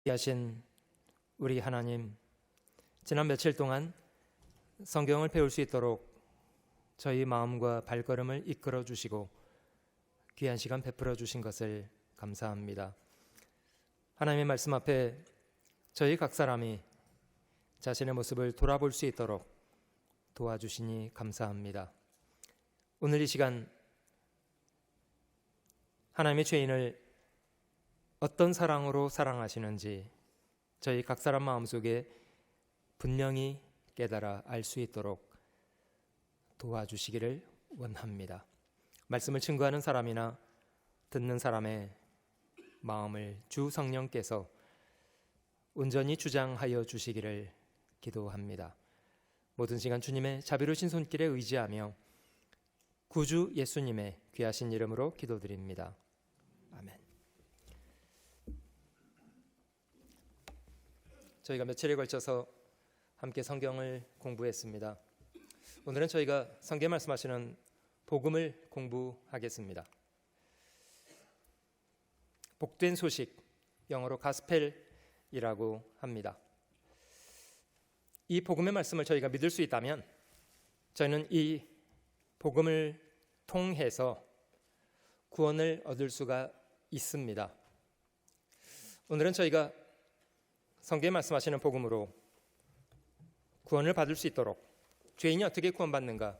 하신 우리 하나님, 지난 며칠 동안 성경을 배울 수 있도록 저희 마음과 발걸음을 이끌어 주시고 귀한 시간 베풀어 주신 것을 감사합니다. 하나님의 말씀 앞에 저희 각 사람이 자신의 모습을 돌아볼 수 있도록 도와주시니 감사합니다. 오늘 이 시간 하나님의 죄인을 어떤 사랑으로 사랑하시는지 저희 각 사람 마음속에 분명히 깨달아 알 수 있도록 도와주시기를 원합니다. 말씀을 증거하는 사람이나 듣는 사람의 마음을 주 성령께서 온전히 주장하여 주시기를 기도합니다. 모든 시간 주님의 자비로우신 손길에 의지하며 구주 예수님의 귀하신 이름으로 기도드립니다. 아멘. 저희가 며칠에 걸쳐서 함께 성경을 공부했습니다. 오늘은 저희가 성경에 말씀하시는 복음을 공부하겠습니다. 복된 소식, 영어로 가스펠이라고 합니다. 이 복음의 말씀을 저희가 믿을 수 있다면 저희는 이 복음을 통해서 구원을 얻을 수가 있습니다. 오늘은 저희가 성경에 말씀하시는 복음으로 구원을 받을 수 있도록 죄인이 어떻게 구원받는가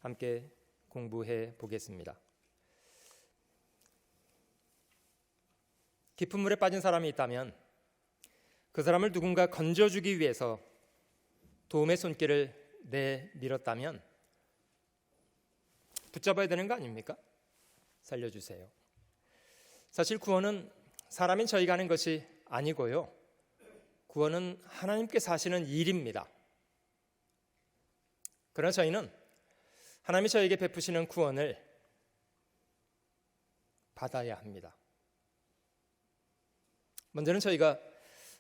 함께 공부해 보겠습니다. 깊은 물에 빠진 사람이 있다면 그 사람을 누군가 건져주기 위해서 도움의 손길을 내밀었다면 붙잡아야 되는 거 아닙니까? 살려주세요. 사실 구원은 사람인 저희가 하는 것이 아니고요, 구원은 하나님께서 하시는 일입니다. 그러나 저희는 하나님이 저에게 베푸시는 구원을 받아야 합니다. 먼저는 저희가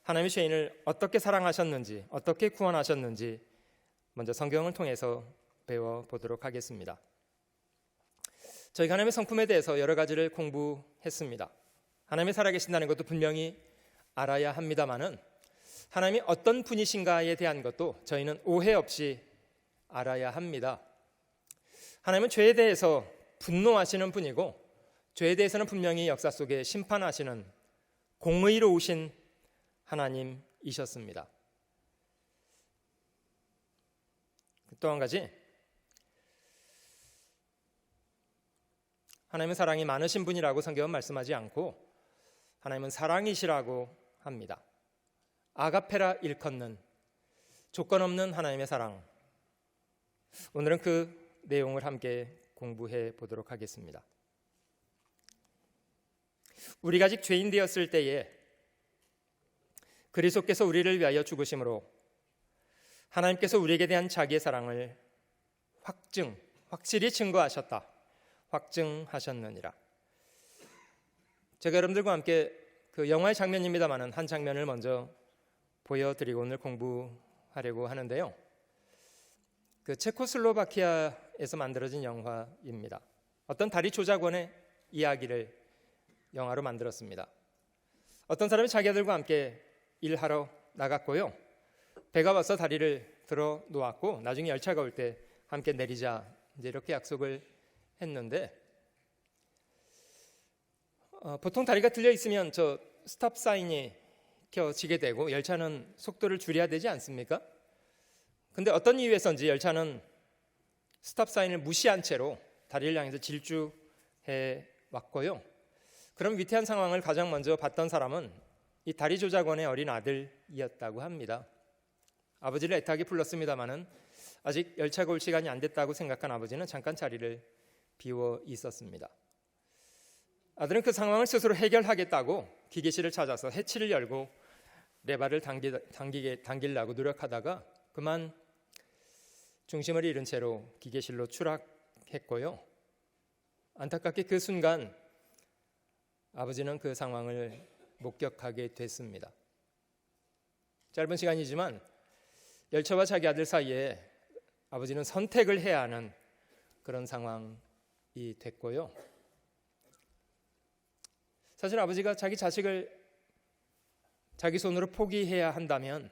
하나님의 죄인을 어떻게 사랑하셨는지, 어떻게 구원하셨는지 먼저 성경을 통해서 배워보도록 하겠습니다. 저희가 하나님의 성품에 대해서 여러 가지를 공부했습니다. 하나님이 살아계신다는 것도 분명히 알아야 합니다마는 하나님이 어떤 분이신가에 대한 것도 저희는 오해 없이 알아야 합니다. 하나님은 죄에 대해서 분노하시는 분이고 죄에 대해서는 분명히 역사 속에 심판하시는 공의로우신 하나님이셨습니다. 또 한 가지, 하나님은 사랑이 많으신 분이라고 성경은 말씀하지 않고 하나님은 사랑이시라고 합니다. 아가페라 일컫는 조건 없는 하나님의 사랑, 오늘은 그 내용을 함께 공부해 보도록 하겠습니다. 우리가 아직 죄인 되었을 때에 그리스도께서 우리를 위하여 죽으심으로 하나님께서 우리에게 대한 자기의 사랑을 확실히 증거하셨다, 확증하셨느니라. 제가 여러분들과 함께 그 영화의 장면입니다마는 한 장면을 먼저 보여드리고 오늘 공부하려고 하는데요, 그 체코슬로바키아에서 만들어진 영화입니다. 어떤 다리 조작원의 이야기를 영화로 만들었습니다. 어떤 사람이 자기 아들과 함께 일하러 나갔고요, 배가 와서 다리를 들어 놓았고 나중에 열차가 올 때 함께 내리자, 이제 이렇게 약속을 했는데 보통 다리가 들려 있으면 저 스탑 사인이 켜지게 되고 열차는 속도를 줄여야 되지 않습니까? 근데 어떤 이유에서인지 열차는 스탑 사인을 무시한 채로 다리를 향해서 질주해 왔고요. 그럼 위태한 상황을 가장 먼저 봤던 사람은 이 다리 조작원의 어린 아들이었다고 합니다. 아버지를 애타게 불렀습니다마는 아직 열차가 올 시간이 안 됐다고 생각한 아버지는 잠깐 자리를 비워 있었습니다. 아들은 그 상황을 스스로 해결하겠다고 기계실을 찾아서 해치를 열고 레바를 당기려고 노력하다가 그만 중심을 잃은 채로 기계실로 추락했고요. 안타깝게 그 순간 아버지는 그 상황을 목격하게 됐습니다. 짧은 시간이지만 열차와 자기 아들 사이에 아버지는 선택을 해야 하는 그런 상황이 됐고요. 사실 아버지가 자기 자식을 자기 손으로 포기해야 한다면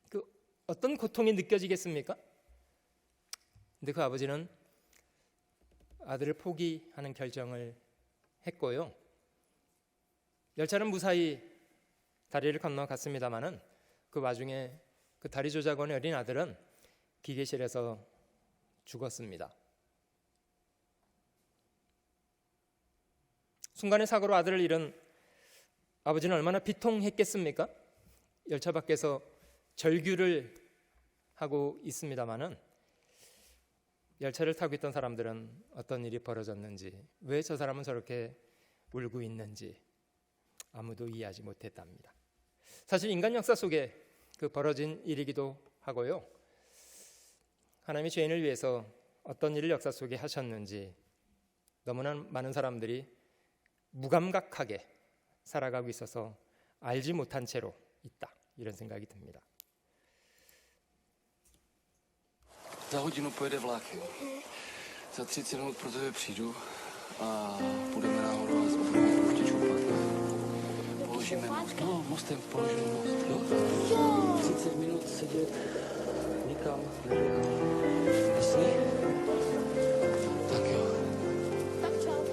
그 어떤 고통이 느껴지겠습니까? 근데 그 아버지는 아들을 포기하는 결정을 했고요. 열차는 무사히 다리를 건너갔습니다마는 그 와중에 그 다리 조작원의 어린 아들은 기계실에서 죽었습니다. 순간의 사고로 아들을 잃은 아버지는 얼마나 비통했겠습니까? 열차 밖에서 절규를 하고 있습니다마는 열차를 타고 있던 사람들은 어떤 일이 벌어졌는지, 왜 저 사람은 저렇게 울고 있는지 아무도 이해하지 못했답니다. 사실 인간 역사 속에 그 벌어진 일이기도 하고요. 하나님이 죄인을 위해서 어떤 일을 역사 속에 하셨는지 너무나 많은 사람들이 무감각하게 살아가고 있어서 알지 못한 채로 있다, 이런 생각이 듭니다. Za hodinu pojede vlak, jo. Za 30 minut pro tebe přijdu a půjdeme nahoru a budeme určitě čoupat. Položíme most. No, mostem položíme most, jo? 30 minut sedět nikam neběhat. Jasný? Tak jo. Tak čau.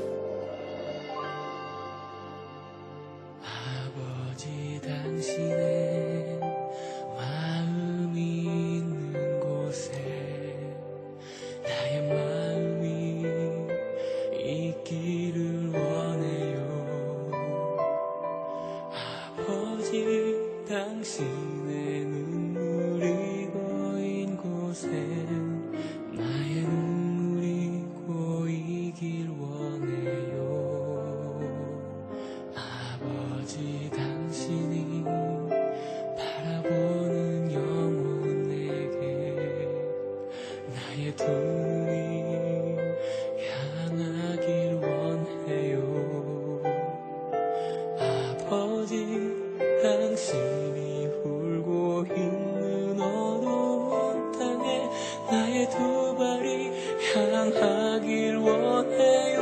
아버지 당신의 마음이 있는 곳에 나의 마음이 있기를 원해요. 아버지 당신의 눈물이 고인 곳에 나의 눈물이 고이길 원해요. 아버지 당신이 바라보는 영혼 내게 나의 두 눈이 향하길 원해요. 아버지 당신이 울고 있는 어두운 땅에 나의 두 발이 향하길 원해요.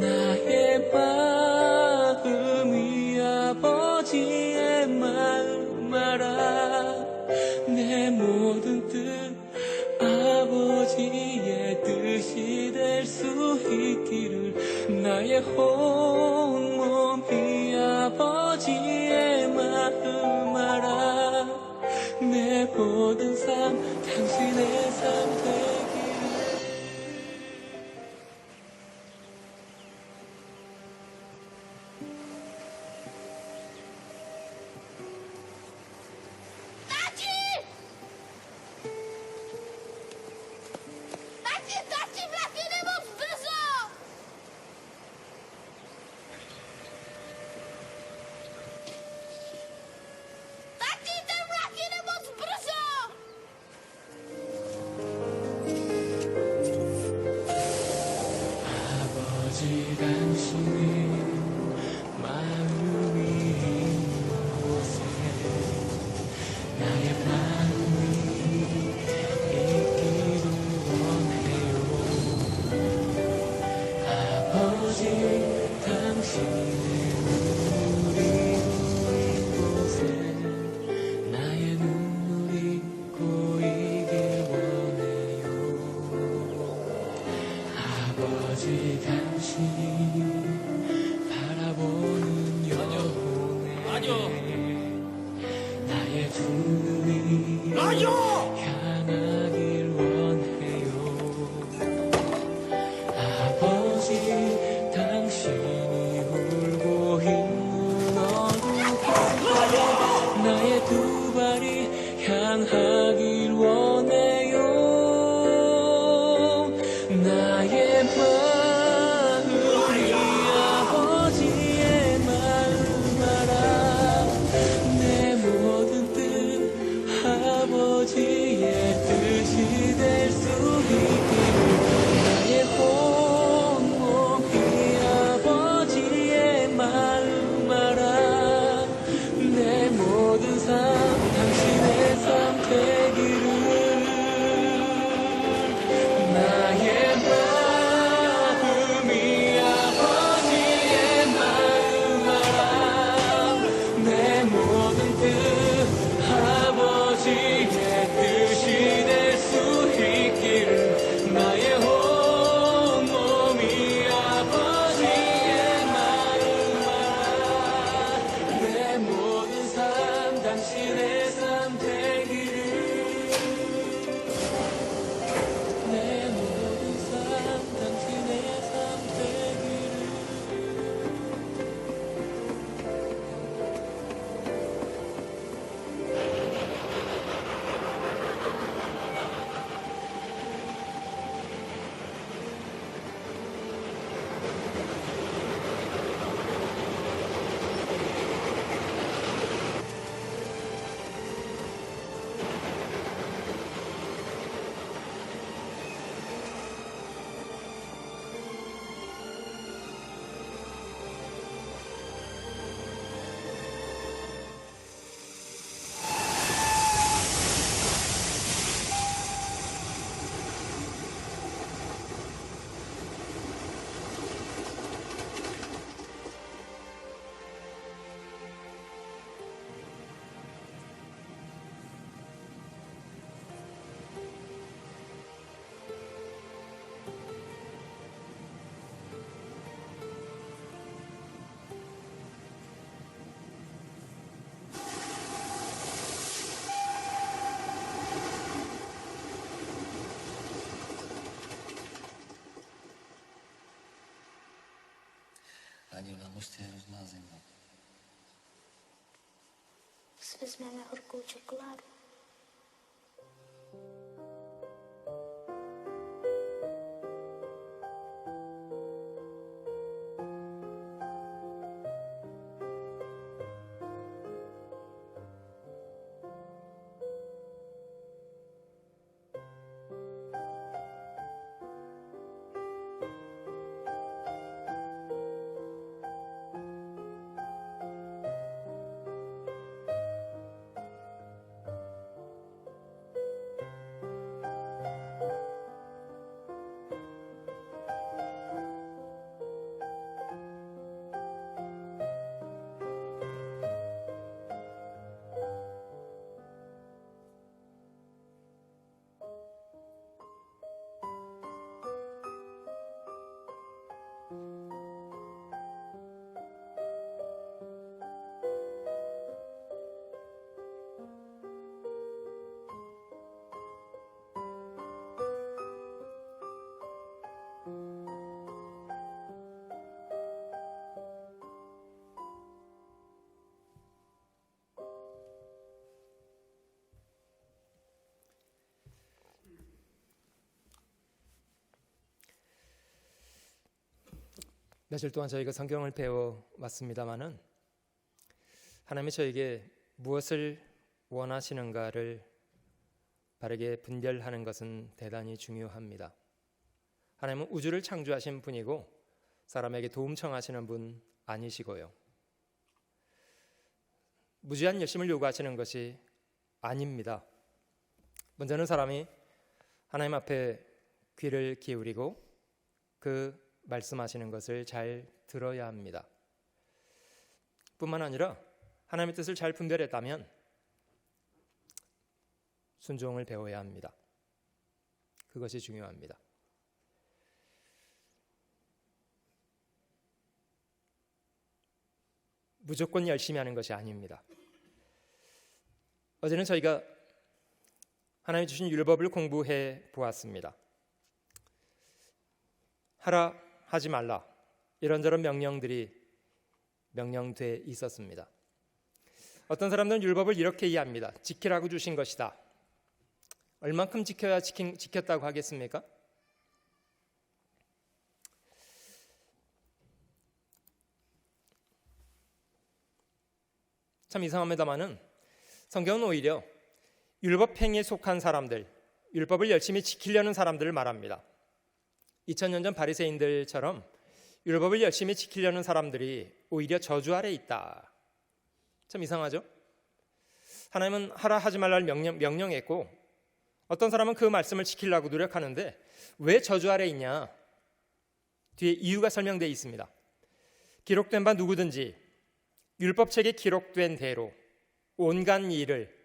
나의 마음이 아버지의 마음 알아. 내 모든 뜻 아버지의 뜻이 될 수 있기를 나의 온몸이 아버지의 마음 알아. 내 모든 삶 당신의 삶 되기를. Tati, vlak jede moc brzo! Tati, ten vlak jede moc brzo! 아버지 당신의 마음이 있는 곳에 나의 마음이 있기를 원해요. 아버지 당신의 눈물이 고인 곳에 나의 눈물이 고이길 원해요. 아버지 당신이 바라보는 영혼에 나의 두 눈이 향하길 원해요. 아버지 당신이 울고 있는 어두운 땅에 나의 두 발이 향하길 원해요. 나의 마음이 아버지의 마음 알아. 내 모든 뜻 아버지의 뜻이 될 수 있기를 나의 온몸이 아버지의 마음 알아. 내 모든 삶 당신의 삶 Prostě je hrozná zima. Si vezmeme horkou čokoládu. 며칠 동안 저희가 성경을 배워 왔습니다마는 하나님이 저에게 무엇을 원하시는가를 바르게 분별하는 것은 대단히 중요합니다. 하나님은 우주를 창조하신 분이고 사람에게 도움 청하시는 분 아니시고요. 무지한 열심을 요구하시는 것이 아닙니다. 먼저는 사람이 하나님 앞에 귀를 기울이고 그 말씀하시는 것을 잘 들어야 합니다. 뿐만 아니라 하나님의 뜻을 잘 분별했다면 순종을 배워야 합니다. 그것이 중요합니다. 무조건 열심히 하는 것이 아닙니다. 어제는 저희가 하나님이 주신 율법을 공부해 보았습니다. 하라, 하지 말라, 이런저런 명령돼 있었습니다. 어떤 사람들은 율법을 이렇게 이해합니다. 지키라고 주신 것이다. 얼만큼 지켜야 지켰다고 하겠습니까? 참 이상합니다마는 성경은 오히려 율법 행위에 속한 사람들, 율법을 열심히 지키려는 사람들을 말합니다. 2000년 전 바리새인들처럼 율법을 열심히 지키려는 사람들이 오히려 저주 아래 있다. 참 이상하죠? 하나님은 하라 하지 말라를 명령했고 어떤 사람은 그 말씀을 지키려고 노력하는데 왜 저주 아래 있냐? 뒤에 이유가 설명되어 있습니다. 기록된 바 누구든지 율법책에 기록된 대로 온갖 일을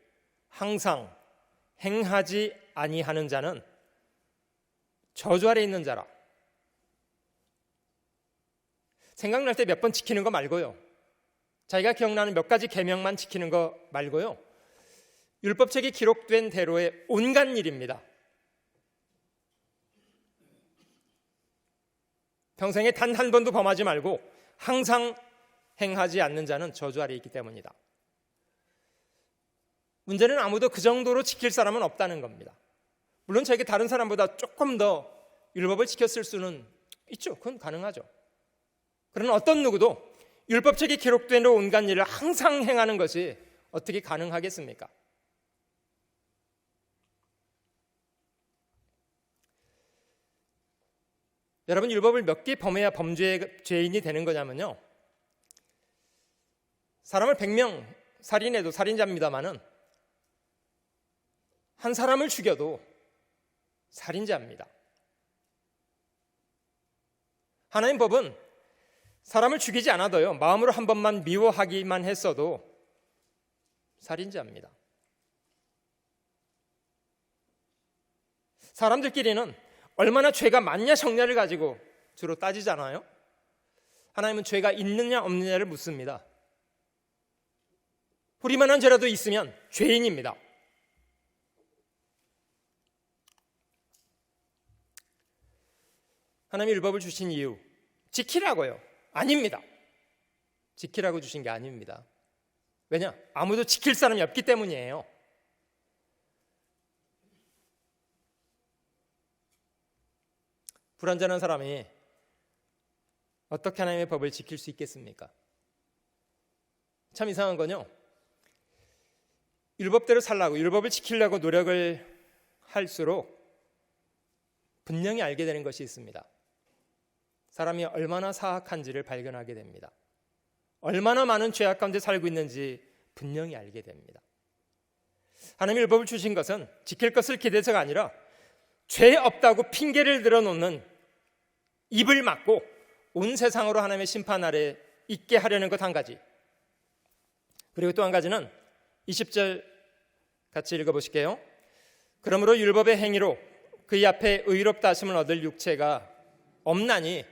항상 행하지 아니하는 자는 저주 아래 있는 자라. 생각날 때 몇 번 지키는 거 말고요. 자기가 기억나는 몇 가지 계명만 지키는 거 말고요. 율법책에 기록된 대로의 온갖 일입니다. 평생에 단 한 번도 범하지 말고 항상 행하지 않는 자는 저주 아래 있기 때문이다. 문제는 아무도 그 정도로 지킬 사람은 없다는 겁니다. 물론 저에게 다른 사람보다 조금 더 율법을 지켰을 수는 있죠. 그건 가능하죠. 그러나 어떤 누구도 율법책에 기록된 온갖 일을 항상 행하는 것이 어떻게 가능하겠습니까? 여러분, 율법을 몇 개 범해야 죄인이 되는 거냐면요, 사람을 100명 살인해도 살인자입니다마는 한 사람을 죽여도 살인자입니다. 하나님 법은 사람을 죽이지 않아도요, 마음으로 한 번만 미워하기만 했어도 살인자입니다. 사람들끼리는 얼마나 죄가 많냐 적냐를 가지고 주로 따지잖아요. 하나님은 죄가 있느냐 없느냐를 묻습니다. 뿌리만한 죄라도 있으면 죄인입니다. 하나님이 율법을 주신 이유, 지키라고요? 아닙니다. 지키라고 주신 게 아닙니다. 왜냐? 아무도 지킬 사람이 없기 때문이에요. 불완전한 사람이 어떻게 하나님의 법을 지킬 수 있겠습니까? 참 이상한 건요, 율법대로 살라고, 율법을 지키려고 노력을 할수록 분명히 알게 되는 것이 있습니다. 사람이 얼마나 사악한지를 발견하게 됩니다. 얼마나 많은 죄악 가운데 살고 있는지 분명히 알게 됩니다. 하나님의 율법을 주신 것은 지킬 것을 기대서가 아니라 죄 없다고 핑계를 들어놓는 입을 막고 온 세상으로 하나님의 심판 아래 있게 하려는 것 한 가지, 그리고 또 한 가지는 20절 같이 읽어보실게요. 그러므로 율법의 행위로 그의 앞에 의롭다 하심을 얻을 육체가 없나니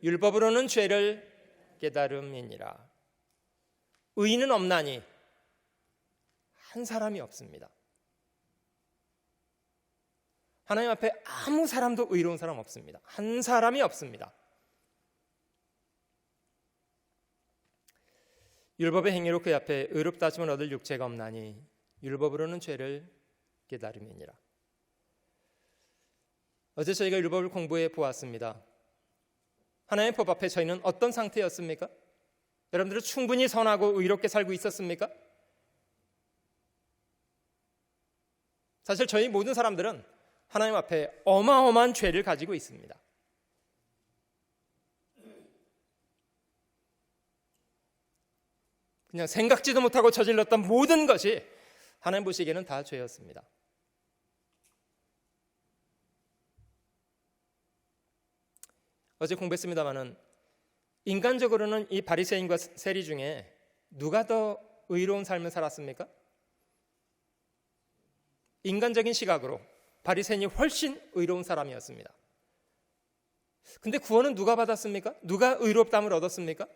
율법으로는 죄를 깨달음이니라. 의인은 없나니 한 사람이 없습니다. 하나님 앞에 아무 사람도 의로운 사람 없습니다. 한 사람이 없습니다. 율법의 행위로 그 앞에 의롭다 하심을 얻을 육체가 없나니 율법으로는 죄를 깨달음이니라. 어제 저희가 율법을 공부해 보았습니다. 하나님의 법 앞에 저희는 어떤 상태였습니까? 여러분들은 충분히 선하고 의롭게 살고 있었습니까? 사실 저희 모든 사람들은 하나님 앞에 어마어마한 죄를 가지고 있습니다. 그냥 생각지도 못하고 저질렀던 모든 것이 하나님 보시기에는 다 죄였습니다. 어제 공부했습니다마는 인간적으로는 이 바리새인과 세리 중에 누가 더 의로운 삶을 살았습니까? 인간적인 시각으로 바리새인이 훨씬 의로운 사람이었습니다. 근데 구원은 누가 받았습니까? 누가 의롭다함을 얻었습니까?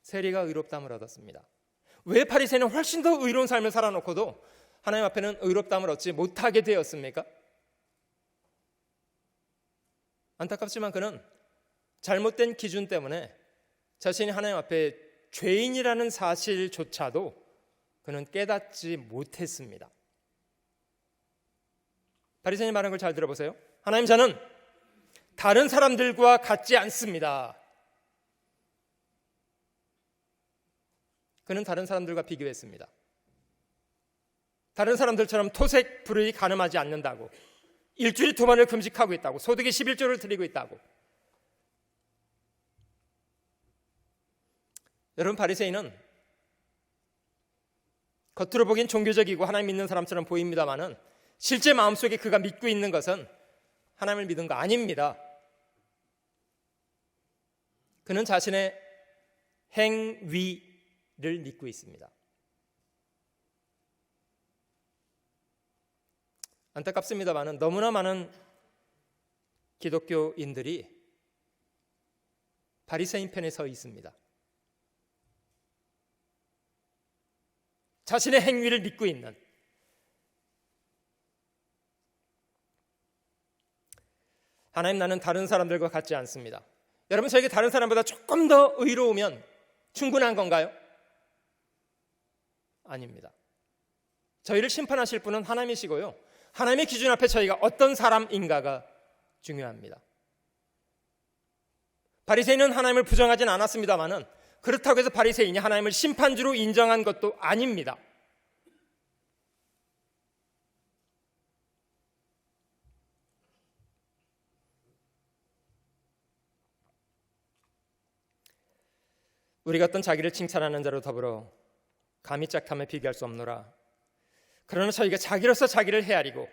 세리가 의롭다함을 얻었습니다. 왜 바리새인은 훨씬 더 의로운 삶을 살아놓고도 하나님 앞에는 의롭다함을 얻지 못하게 되었습니까? 안타깝지만 그는 잘못된 기준 때문에 자신이 하나님 앞에 죄인이라는 사실조차도 그는 깨닫지 못했습니다. 바리새인이 말한 걸 잘 들어보세요. 하나님, 저는 다른 사람들과 같지 않습니다. 그는 다른 사람들과 비교했습니다. 다른 사람들처럼 토색 불의 간음하지 않는다고, 일주일에 2번을 금식하고 있다고, 소득의 11조를 드리고 있다고. 여러분, 바리새인은 겉으로 보기엔 종교적이고 하나님 믿는 사람처럼 보입니다마는 실제 마음속에 그가 믿고 있는 것은 하나님을 믿은 거 아닙니다. 그는 자신의 행위를 믿고 있습니다. 안타깝습니다마는 너무나 많은 기독교인들이 바리새인 편에 서 있습니다. 자신의 행위를 믿고 있는, 하나님, 나는 다른 사람들과 같지 않습니다. 여러분, 저에게 다른 사람보다 조금 더 의로우면 충분한 건가요? 아닙니다. 저희를 심판하실 분은 하나님이시고요, 하나님의 기준 앞에 저희가 어떤 사람인가가 중요합니다. 바리새인은 하나님을 부정하진 않았습니다마는 그렇다고 해서 바리새인이 하나님을 심판주로 인정한 것도 아닙니다. 우리가 어떤 자기를 칭찬하는 자로 더불어 감히 짝함에 비교할 수 없노라. 그러나 저희가 자기로서 자기를 헤아리고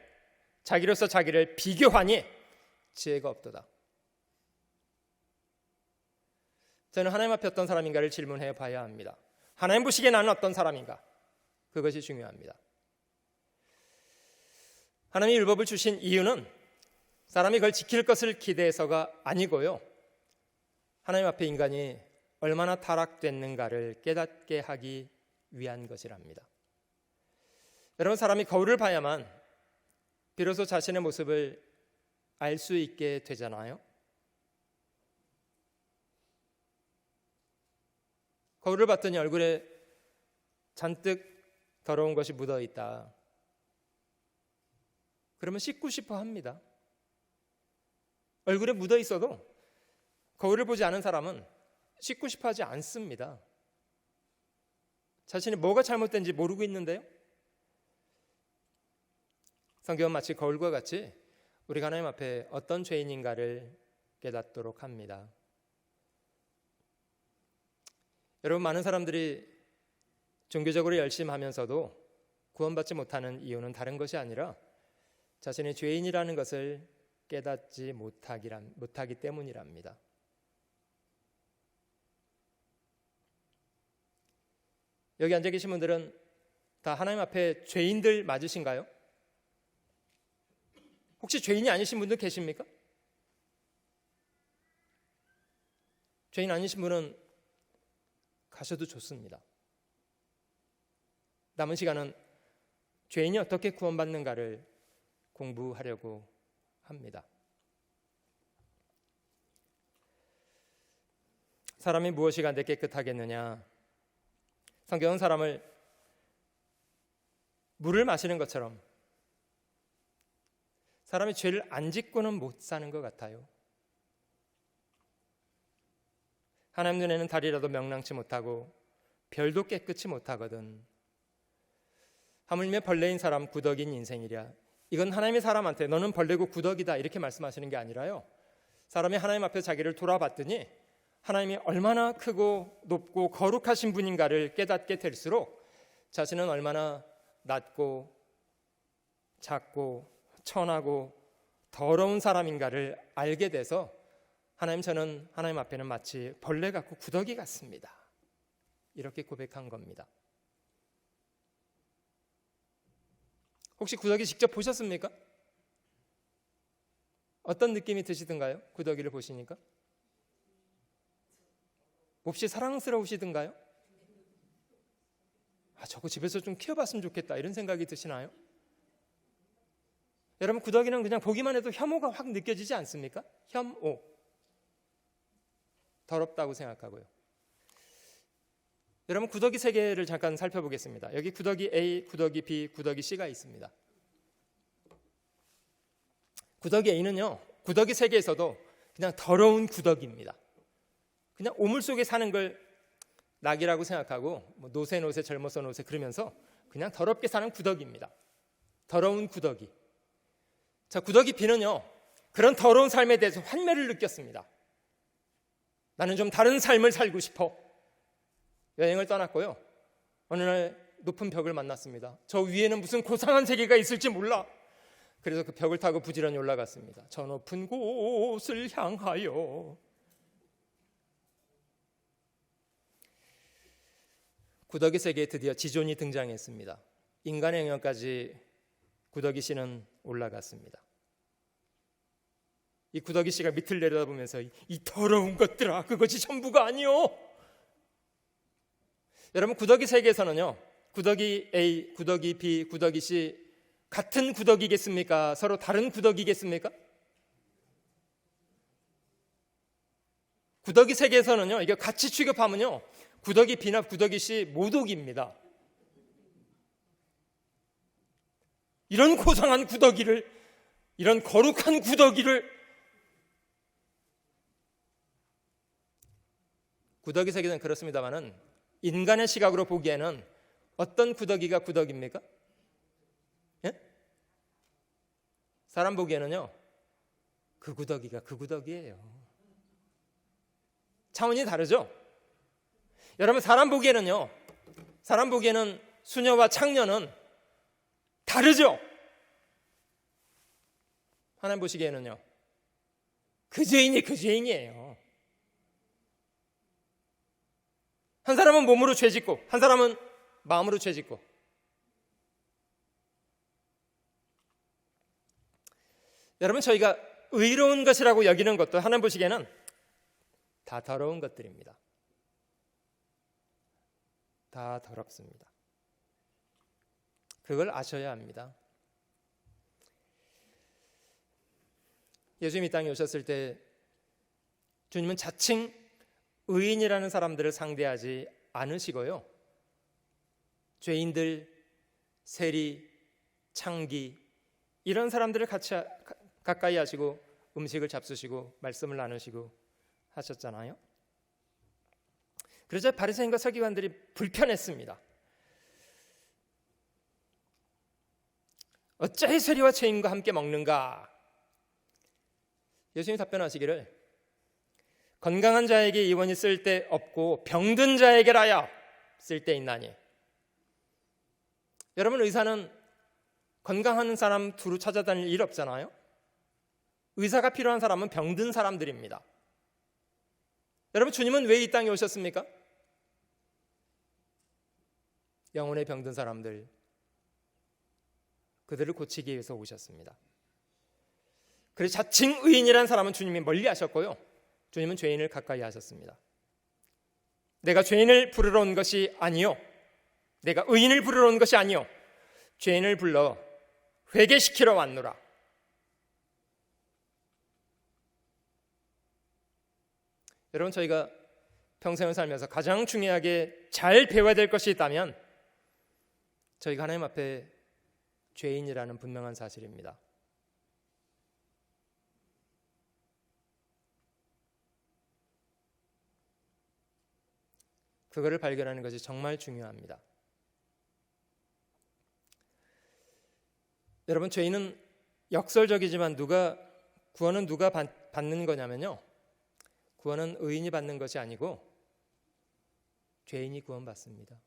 자기로서 자기를 비교하니 지혜가 없도다. 저는 하나님 앞에 어떤 사람인가를 질문해 봐야 합니다. 하나님 보시기에 나는 어떤 사람인가? 그것이 중요합니다. 하나님이 율법을 주신 이유는 사람이 그걸 지킬 것을 기대해서가 아니고요, 하나님 앞에 인간이 얼마나 타락됐는가를 깨닫게 하기 위한 것이랍니다. 여러분, 사람이 거울을 봐야만 비로소 자신의 모습을 알 수 있게 되잖아요. 거울을 봤더니 얼굴에 잔뜩 더러운 것이 묻어 있다. 그러면 씻고 싶어 합니다. 얼굴에 묻어 있어도 거울을 보지 않은 사람은 씻고 싶어 하지 않습니다. 자신이 뭐가 잘못된지 모르고 있는데요. 성경은 마치 거울과 같이 우리가 하나님 앞에 어떤 죄인인가를 깨닫도록 합니다. 여러분, 많은 사람들이 종교적으로 열심히 하면서도 구원받지 못하는 이유는 다른 것이 아니라 자신이 죄인이라는 것을 깨닫지 못하기 때문이랍니다. 여기 앉아 계신 분들은 다 하나님 앞에 죄인들 맞으신가요? 혹시 죄인이 아니신 분들 계십니까? 죄인 아니신 분은 가셔도 좋습니다. 남은 시간은 죄인이 어떻게 구원받는가를 공부하려고 합니다. 사람이 무엇이 간데 깨끗하겠느냐? 성경은 사람을 물을 마시는 것처럼 사람이 죄를 안 짓고는 못 사는 것 같아요. 하나님 눈에는 달이라도 명랑치 못하고 별도 깨끗이 못하거든. 하물며 벌레인 사람 구덕인 인생이랴. 이건 하나님이 사람한테 너는 벌레고 구덕이다 이렇게 말씀하시는 게 아니라요, 사람이 하나님 앞에 자기를 돌아봤더니 하나님이 얼마나 크고 높고 거룩하신 분인가를 깨닫게 될수록 자신은 얼마나 낮고 작고 천하고 더러운 사람인가를 알게 돼서 하나님, 저는 하나님 앞에는 마치 벌레 같고 구더기 같습니다, 이렇게 고백한 겁니다. 혹시 구더기 직접 보셨습니까? 어떤 느낌이 드시던가요? 구더기를 보시니까 몹시 사랑스러우시던가요? 저거 집에서 좀 키워봤으면 좋겠다 이런 생각이 드시나요? 여러분, 구더기는 그냥 보기만 해도 혐오가 확 느껴지지 않습니까? 혐오, 더럽다고 생각하고요. 여러분, 구더기 세 개를 잠깐 살펴보겠습니다. 여기 구더기 A, 구더기 B, 구더기 C가 있습니다. 구더기 A는요, 구더기 세 개에서도 그냥 더러운 구더기입니다. 그냥 오물 속에 사는 걸 낙이라고 생각하고 노새 젊어서 노새 그러면서 그냥 더럽게 사는 구더기입니다. 더러운 구더기. 자, 구더기 B는요, 그런 더러운 삶에 대해서 환멸을 느꼈습니다. 나는 좀 다른 삶을 살고 싶어. 여행을 떠났고요, 어느 날 높은 벽을 만났습니다. 저 위에는 무슨 고상한 세계가 있을지 몰라. 그래서 그 벽을 타고 부지런히 올라갔습니다. 저 높은 곳을 향하여. 구더기 세계에 드디어 지존이 등장했습니다. 인간의 영역까지 구더기 씨는 올라갔습니다. 이 구더기 씨가 밑을 내려다보면서 이 더러운 것들아, 그것이 전부가 아니오. 여러분, 구더기 세계에서는요, 구더기 A, 구더기 B, 구더기 C 같은 구더기겠습니까? 서로 다른 구더기겠습니까? 구더기 세계에서는요, 이게 같이 취급하면요, 구더기 B나 구더기 C 모독입니다. 이런 고상한 구더기를, 이런 거룩한 구더기를. 구더기 세계는 그렇습니다만은 인간의 시각으로 보기에는 어떤 구더기가 구더기입니까? 예? 사람 보기에는요, 그 구더기가 그 구더기예요. 차원이 다르죠? 여러분, 사람 보기에는요, 사람 보기에는 수녀와 창녀는 다르죠? 하나님 보시기에는요, 그 죄인이 그 죄인이에요. 한 사람은 몸으로 죄짓고 한 사람은 마음으로 죄짓고. 여러분, 저희가 의로운 것이라고 여기는 것도 하나님 보시기에는 다 더러운 것들입니다. 다 더럽습니다. 그걸 아셔야 합니다. 예수님이 이 땅에 오셨을 때 주님은 자칭 의인이라는 사람들을 상대하지 않으시고요. 죄인들, 세리, 창기 이런 사람들을 가까이 하시고 음식을 잡수시고 말씀을 나누시고 하셨잖아요. 그러자 바리새인과 서기관들이 불편했습니다. 어찌 세리와 죄인과 함께 먹는가? 예수님이 답변하시기를 건강한 자에게 이원이 쓸데없고 병든 자에게라야 쓸데있나니. 여러분, 의사는 건강한 사람 두루 찾아다닐 일 없잖아요. 의사가 필요한 사람은 병든 사람들입니다. 여러분, 주님은 왜 이 땅에 오셨습니까? 영혼의 병든 사람들, 그들을 고치기 위해서 오셨습니다. 그래서 자칭 의인이라는 사람은 주님이 멀리 하셨고요, 주님은 죄인을 가까이 하셨습니다. 내가 죄인을 부르러 온 것이 아니요, 내가 의인을 부르러 온 것이 아니요, 죄인을 불러 회개시키러 왔노라. 여러분, 저희가 평생을 살면서 가장 중요하게 잘 배워야 될 것이 있다면 저희가 하나님 앞에 죄인이라는 분명한 사실입니다. 그거를 발견하는 것이 정말 중요합니다. 여러분, 죄인은 역설적이지만 구원은 누가 받는 거냐면요, 구원은 의인이 받는 것이 아니고 죄인이 구원받습니다.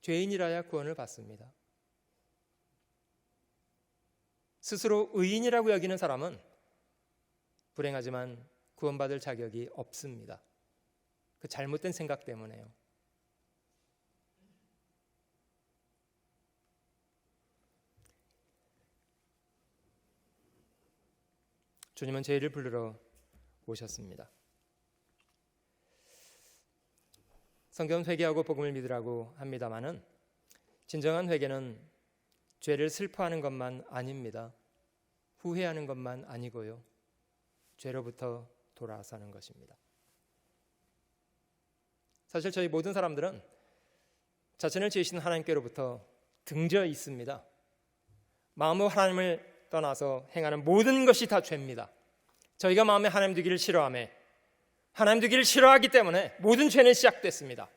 죄인이라야 구원을 받습니다. 스스로 의인이라고 여기는 사람은 불행하지만 구원받을 자격이 없습니다. 그 잘못된 생각 때문에요. 주님은 죄를 부르러 오셨습니다. 성경은 회개하고 복음을 믿으라고 합니다마는 진정한 회개는 죄를 슬퍼하는 것만 아닙니다. 후회하는 것만 아니고요, 죄로부터 돌아서는 것입니다. 사실 저희 모든 사람들은 자신을 지으신 하나님께로부터 등져 있습니다. 마음으로 하나님을 떠나서 행하는 모든 것이 다 죄입니다. 저희가 마음에 하나님 두기를 싫어하며 하나님 두기를 싫어하기 때문에 모든 죄는 시작됐습니다.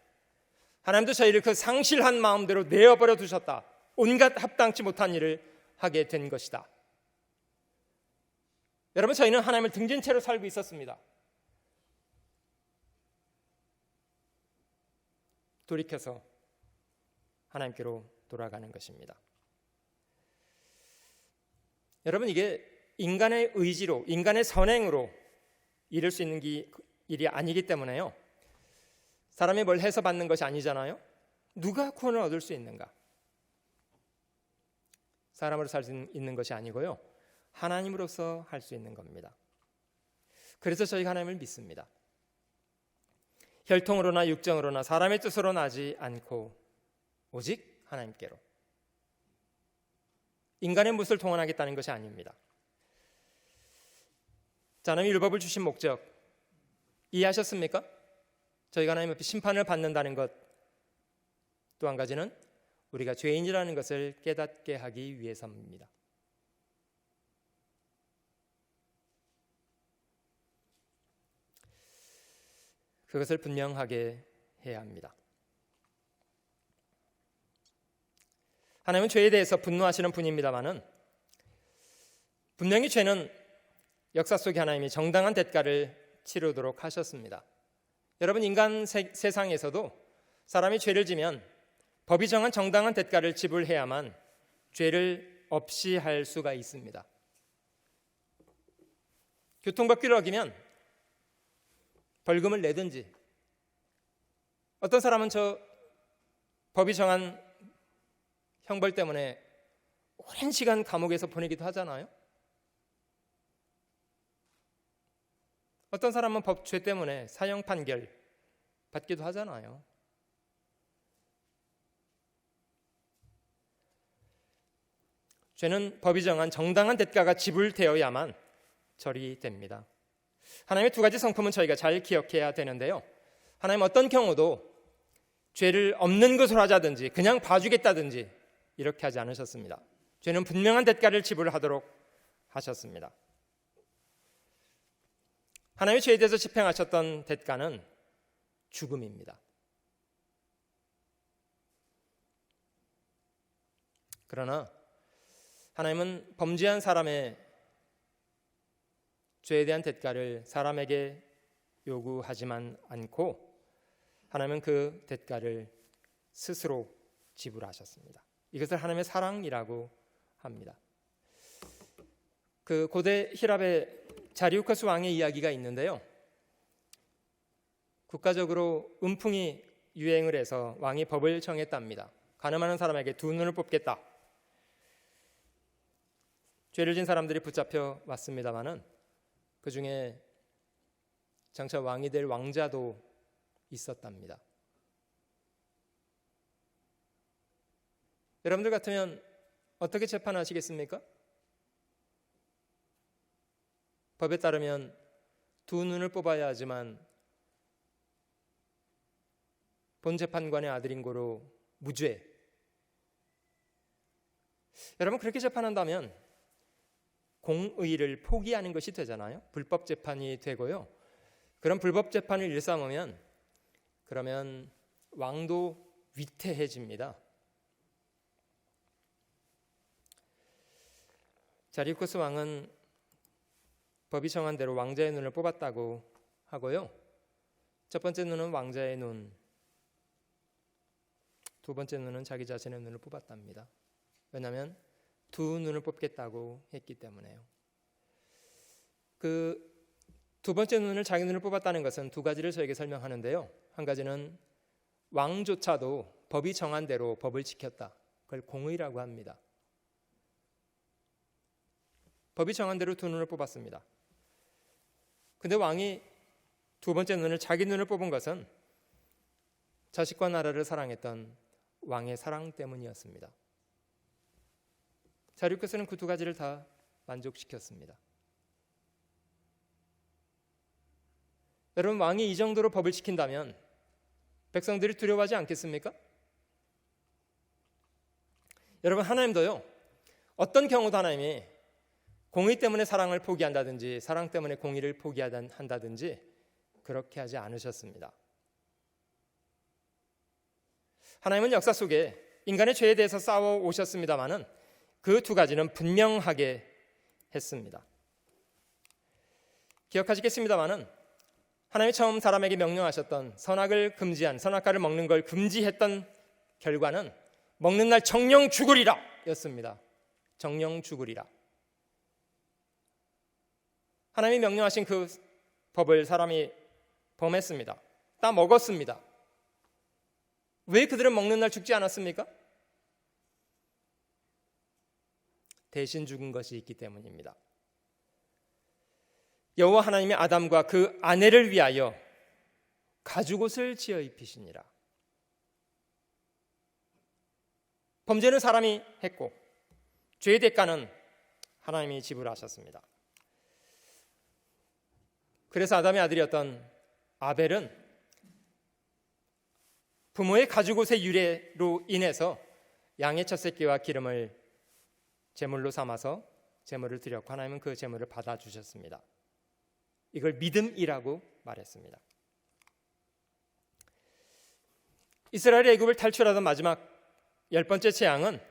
하나님도 저희를 그 상실한 마음대로 내어버려 두셨다. 온갖 합당치 못한 일을 하게 된 것이다. 여러분, 저희는 하나님을 등진 채로 살고 있었습니다. 돌이켜서 하나님께로 돌아가는 것입니다. 여러분, 이게 인간의 의지로, 인간의 선행으로 이룰 수 있는 일이 아니기 때문에요, 사람이 뭘 해서 받는 것이 아니잖아요. 누가 구원을 얻을 수 있는가? 사람으로 살 수 있는 것이 아니고요, 하나님으로서 할 수 있는 겁니다. 그래서 저희가 하나님을 믿습니다. 혈통으로나 육정으로나 사람의 뜻으로 나지 않고 오직 하나님께로. 인간의 무엇을 동원하겠다는 것이 아닙니다. 자, 하나님이 율법을 주신 목적 이해하셨습니까? 저희가 하나님 앞에 심판을 받는다는 것, 또 한 가지는 우리가 죄인이라는 것을 깨닫게 하기 위해서입니다. 그것을 분명하게 해야 합니다. 하나님은 죄에 대해서 분노하시는 분입니다마는 분명히 죄는 역사 속에 하나님이 정당한 대가를 치르도록 하셨습니다. 여러분, 인간 세상에서도 사람이 죄를 지면 법이 정한 정당한 대가를 지불해야만 죄를 없이 할 수가 있습니다. 교통법규를 어기면 벌금을 내든지, 어떤 사람은 저 법이 정한 형벌 때문에 오랜 시간 감옥에서 보내기도 하잖아요. 어떤 사람은 법죄 때문에 사형 판결 받기도 하잖아요. 죄는 법이 정한 정당한 대가가 지불되어야만 처리됩니다. 하나님의 두 가지 성품은 저희가 잘 기억해야 되는데요. 하나님 어떤 경우도 죄를 없는 것으로 하자든지 그냥 봐주겠다든지 이렇게 하지 않으셨습니다. 죄는 분명한 대가를 지불하도록 하셨습니다. 하나님의 죄에 대해서 집행하셨던 대가는 죽음입니다. 그러나 하나님은 범죄한 사람의 죄에 대한 대가를 사람에게 요구하지만 않고 하나님은 그 대가를 스스로 지불하셨습니다. 이것을 하나님의 사랑이라고 합니다. 그 고대 히랍의 자리우커스 왕의 이야기가 있는데요. 국가적으로 음풍이 유행을 해서 왕이 법을 정했답니다. 가늠하는 사람에게 두 눈을 뽑겠다. 죄를 진 사람들이 붙잡혀 왔습니다마는 그 중에 장차 왕이 될 왕자도 있었답니다. 여러분들 같으면 어떻게 재판하시겠습니까? 법에 따르면 두 눈을 뽑아야 하지만 본 재판관의 아들인 고로 무죄. 여러분 그렇게 재판한다면 공의를 포기하는 것이 되잖아요. 불법 재판이 되고요. 그런 불법 재판을 일삼으면 그러면 왕도 위태해집니다. 자리우커스 왕은 법이 정한 대로 왕자의 눈을 뽑았다고 하고요. 첫 번째 눈은 왕자의 눈, 두 번째 눈은 자기 자신의 눈을 뽑았답니다. 왜냐하면 두 눈을 뽑겠다고 했기 때문에요. 그 두 번째 눈을 자기 눈을 뽑았다는 것은 두 가지를 저에게 설명하는데요. 한 가지는 왕조차도 법이 정한 대로 법을 지켰다. 그걸 공의라고 합니다. 법이 정한 대로 두 눈을 뽑았습니다. 근데 왕이 두 번째 눈을 자기 눈을 뽑은 것은 자식과 나라를 사랑했던 왕의 사랑 때문이었습니다. 자리우커스는 그 두 가지를 다 만족시켰습니다. 여러분 왕이 이 정도로 법을 지킨다면 백성들이 두려워하지 않겠습니까? 여러분 하나님도요. 어떤 경우도 하나님이 공의 때문에 사랑을 포기한다든지 사랑 때문에 공의를 포기한다든지 그렇게 하지 않으셨습니다. 하나님은 역사 속에 인간의 죄에 대해서 싸워 오셨습니다마는 그 두 가지는 분명하게 했습니다. 기억하시겠습니다마는 하나님이 처음 사람에게 명령하셨던 선악을 금지한 선악과를 먹는 걸 금지했던 결과는 먹는 날 정령 죽으리라 였습니다. 정령 죽으리라. 하나님이 명령하신 그 법을 사람이 범했습니다. 다 먹었습니다. 왜 그들은 먹는 날 죽지 않았습니까? 대신 죽은 것이 있기 때문입니다. 여호와 하나님이 아담과 그 아내를 위하여 가죽옷을 지어 입히시니라. 범죄는 사람이 했고 죄의 대가는 하나님이 지불하셨습니다. 그래서 아담의 아들이었던 아벨은 부모의 가죽옷의 유래로 인해서 양의 첫 새끼와 기름을 제물로 삼아서 제물을 드렸고 하나님은 그 제물을 받아주셨습니다. 이걸 믿음이라고 말했습니다. 이스라엘이 애굽을 탈출하던 마지막 10번째 재앙은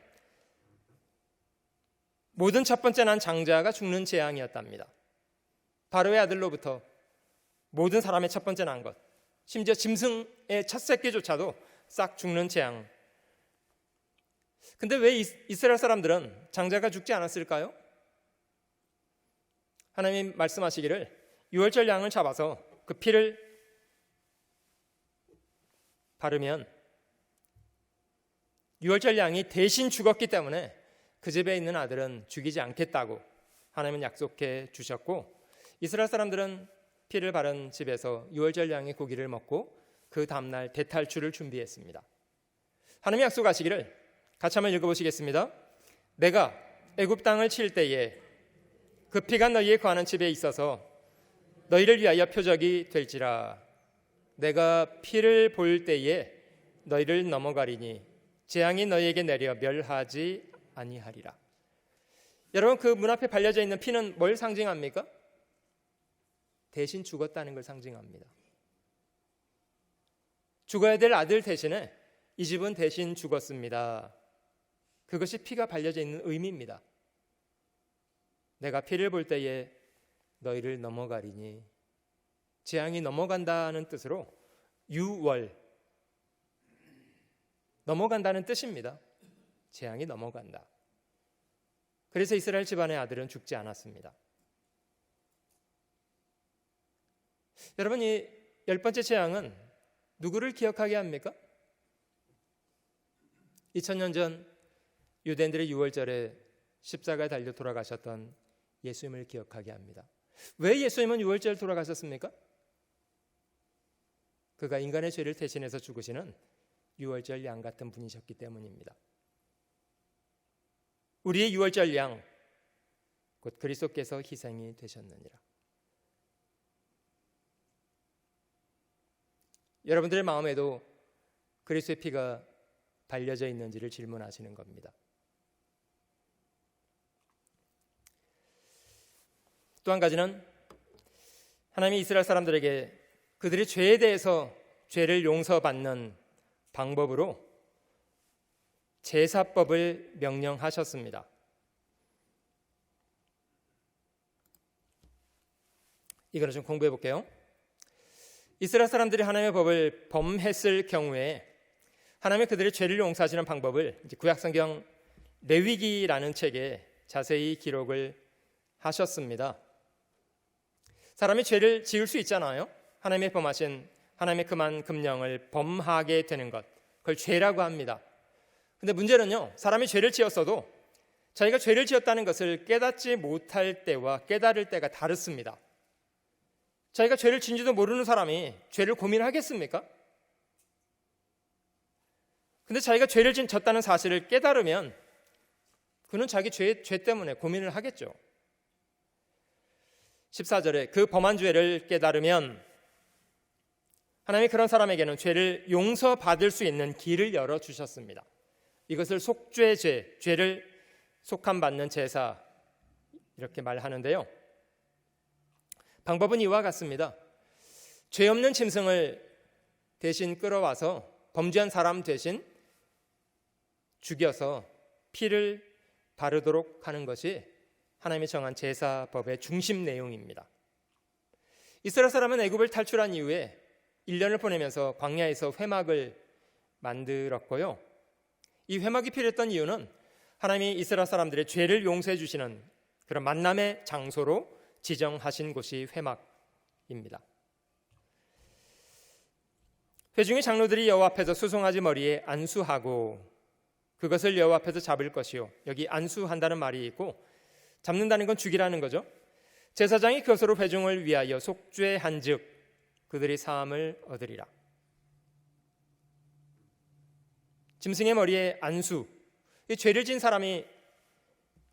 모든 첫 번째 난 장자가 죽는 재앙이었답니다. 바로의 아들로부터 모든 사람의 첫 번째 난 것, 심지어 짐승의 첫 새끼조차도 싹 죽는 재앙. 근데 왜 이스라엘 사람들은 장자가 죽지 않았을까요? 하나님 말씀하시기를 유월절 양을 잡아서 그 피를 바르면 유월절 양이 대신 죽었기 때문에 그 집에 있는 아들은 죽이지 않겠다고 하나님은 약속해 주셨고 이스라엘 사람들은 피를 바른 집에서 유월절 양의 고기를 먹고 그 다음날 대탈출을 준비했습니다. 하나님이 약속하시기를 같이 한번 읽어보시겠습니다. 내가 애굽 땅을 칠 때에 그 피가 너희의 거하는 집에 있어서 너희를 위하여 표적이 될지라. 내가 피를 볼 때에 너희를 넘어가리니 재앙이 너희에게 내려 멸하지 아니하리라. 여러분, 그 문 앞에 발려져 있는 피는 뭘 상징합니까? 대신 죽었다는 걸 상징합니다. 죽어야 될 아들 대신에 이 집은 대신 죽었습니다. 그것이 피가 발려져 있는 의미입니다. 내가 피를 볼 때에 너희를 넘어가리니, 재앙이 넘어간다는 뜻으로 유월, 넘어간다는 뜻입니다. 재앙이 넘어간다. 그래서 이스라엘 집안의 아들은 죽지 않았습니다. 여러분, 이 10번째 재앙은 누구를 기억하게 합니까? 2000년 전 유대인들의 유월절에 십자가에 달려 돌아가셨던 예수님을 기억하게 합니다. 왜 예수님은 유월절 돌아가셨습니까? 그가 인간의 죄를 대신해서 죽으시는 유월절 양 같은 분이셨기 때문입니다. 우리의 유월절 양, 곧 그리스도께서 희생이 되셨느니라. 여러분들의 마음에도 그리스도의 피가 발려져 있는지를 질문하시는 겁니다. 또 한 가지는 하나님이 이스라엘 사람들에게 그들의 죄에 대해서 죄를 용서받는 방법으로 제사법을 명령하셨습니다. 이거는 좀 공부해 볼게요. 이스라엘 사람들이 하나님의 법을 범했을 경우에 하나님이 그들의 죄를 용서하시는 방법을 구약성경 레위기라는 책에 자세히 기록을 하셨습니다. 사람이 죄를 지을 수 있잖아요. 하나님의 범하신 하나님의 금한 금령을 범하게 되는 것, 그걸 죄라고 합니다. 근데 문제는요, 사람이 죄를 지었어도 자기가 죄를 지었다는 것을 깨닫지 못할 때와 깨달을 때가 다릅니다. 자기가 죄를 지은지도 모르는 사람이 죄를 고민하겠습니까? 근데 자기가 죄를 졌다는 사실을 깨달으면 그는 자기 죄 때문에 고민을 하겠죠. 14절에 그 범한 죄를 깨달으면 하나님이 그런 사람에게는 죄를 용서받을 수 있는 길을 열어주셨습니다. 이것을 속죄죄, 죄를 속함받는 제사, 이렇게 말하는데요. 방법은 이와 같습니다. 죄 없는 짐승을 대신 끌어와서 범죄한 사람 대신 죽여서 피를 바르도록 하는 것이 하나님이 정한 제사법의 중심 내용입니다. 이스라엘 사람은 애굽을 탈출한 이후에 1년을 보내면서 광야에서 회막을 만들었고요. 이 회막이 필요했던 이유는 하나님이 이스라엘 사람들의 죄를 용서해 주시는 그런 만남의 장소로 지정하신 곳이 회막입니다. 회중의 장로들이 여호와 앞에서 수송아지 머리에 안수하고 그것을 여호와 앞에서 잡을 것이요. 여기 안수한다는 말이 있고 잡는다는 건 죽이라는 거죠. 제사장이 그것으로 회중을 위하여 속죄한즉 그들이 사함을 얻으리라. 짐승의 머리에 안수, 이 죄를 진 사람이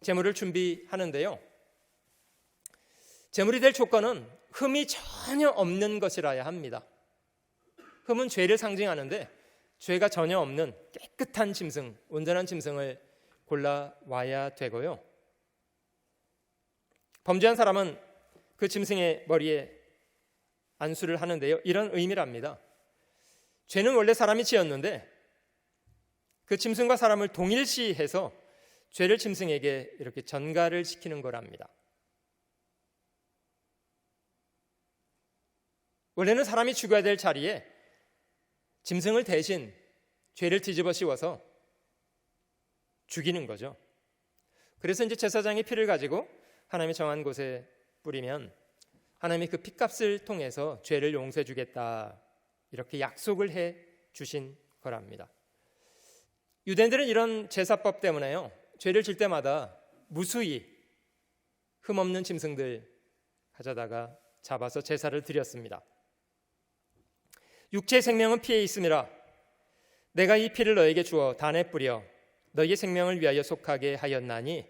제물을 준비하는데요. 제물이 될 조건은 흠이 전혀 없는 것이라야 합니다. 흠은 죄를 상징하는데 죄가 전혀 없는 깨끗한 짐승, 온전한 짐승을 골라와야 되고요. 범죄한 사람은 그 짐승의 머리에 안수를 하는데요. 이런 의미랍니다. 죄는 원래 사람이 지었는데 그 짐승과 사람을 동일시해서 죄를 짐승에게 이렇게 전가를 시키는 거랍니다. 원래는 사람이 죽어야 될 자리에 짐승을 대신 죄를 뒤집어 씌워서 죽이는 거죠. 그래서 이제 제사장이 피를 가지고 하나님이 정한 곳에 뿌리면 하나님이 그 피값을 통해서 죄를 용서해 주겠다, 이렇게 약속을 해 주신 거랍니다. 유대인들은 이런 제사법 때문에요, 죄를 질 때마다 무수히 흠없는 짐승들 가져다가 잡아서 제사를 드렸습니다. 육체의 생명은 피에 있음이라 내가 이 피를 너에게 주어 단에 뿌려 너희의 생명을 위하여 속하게 하였나니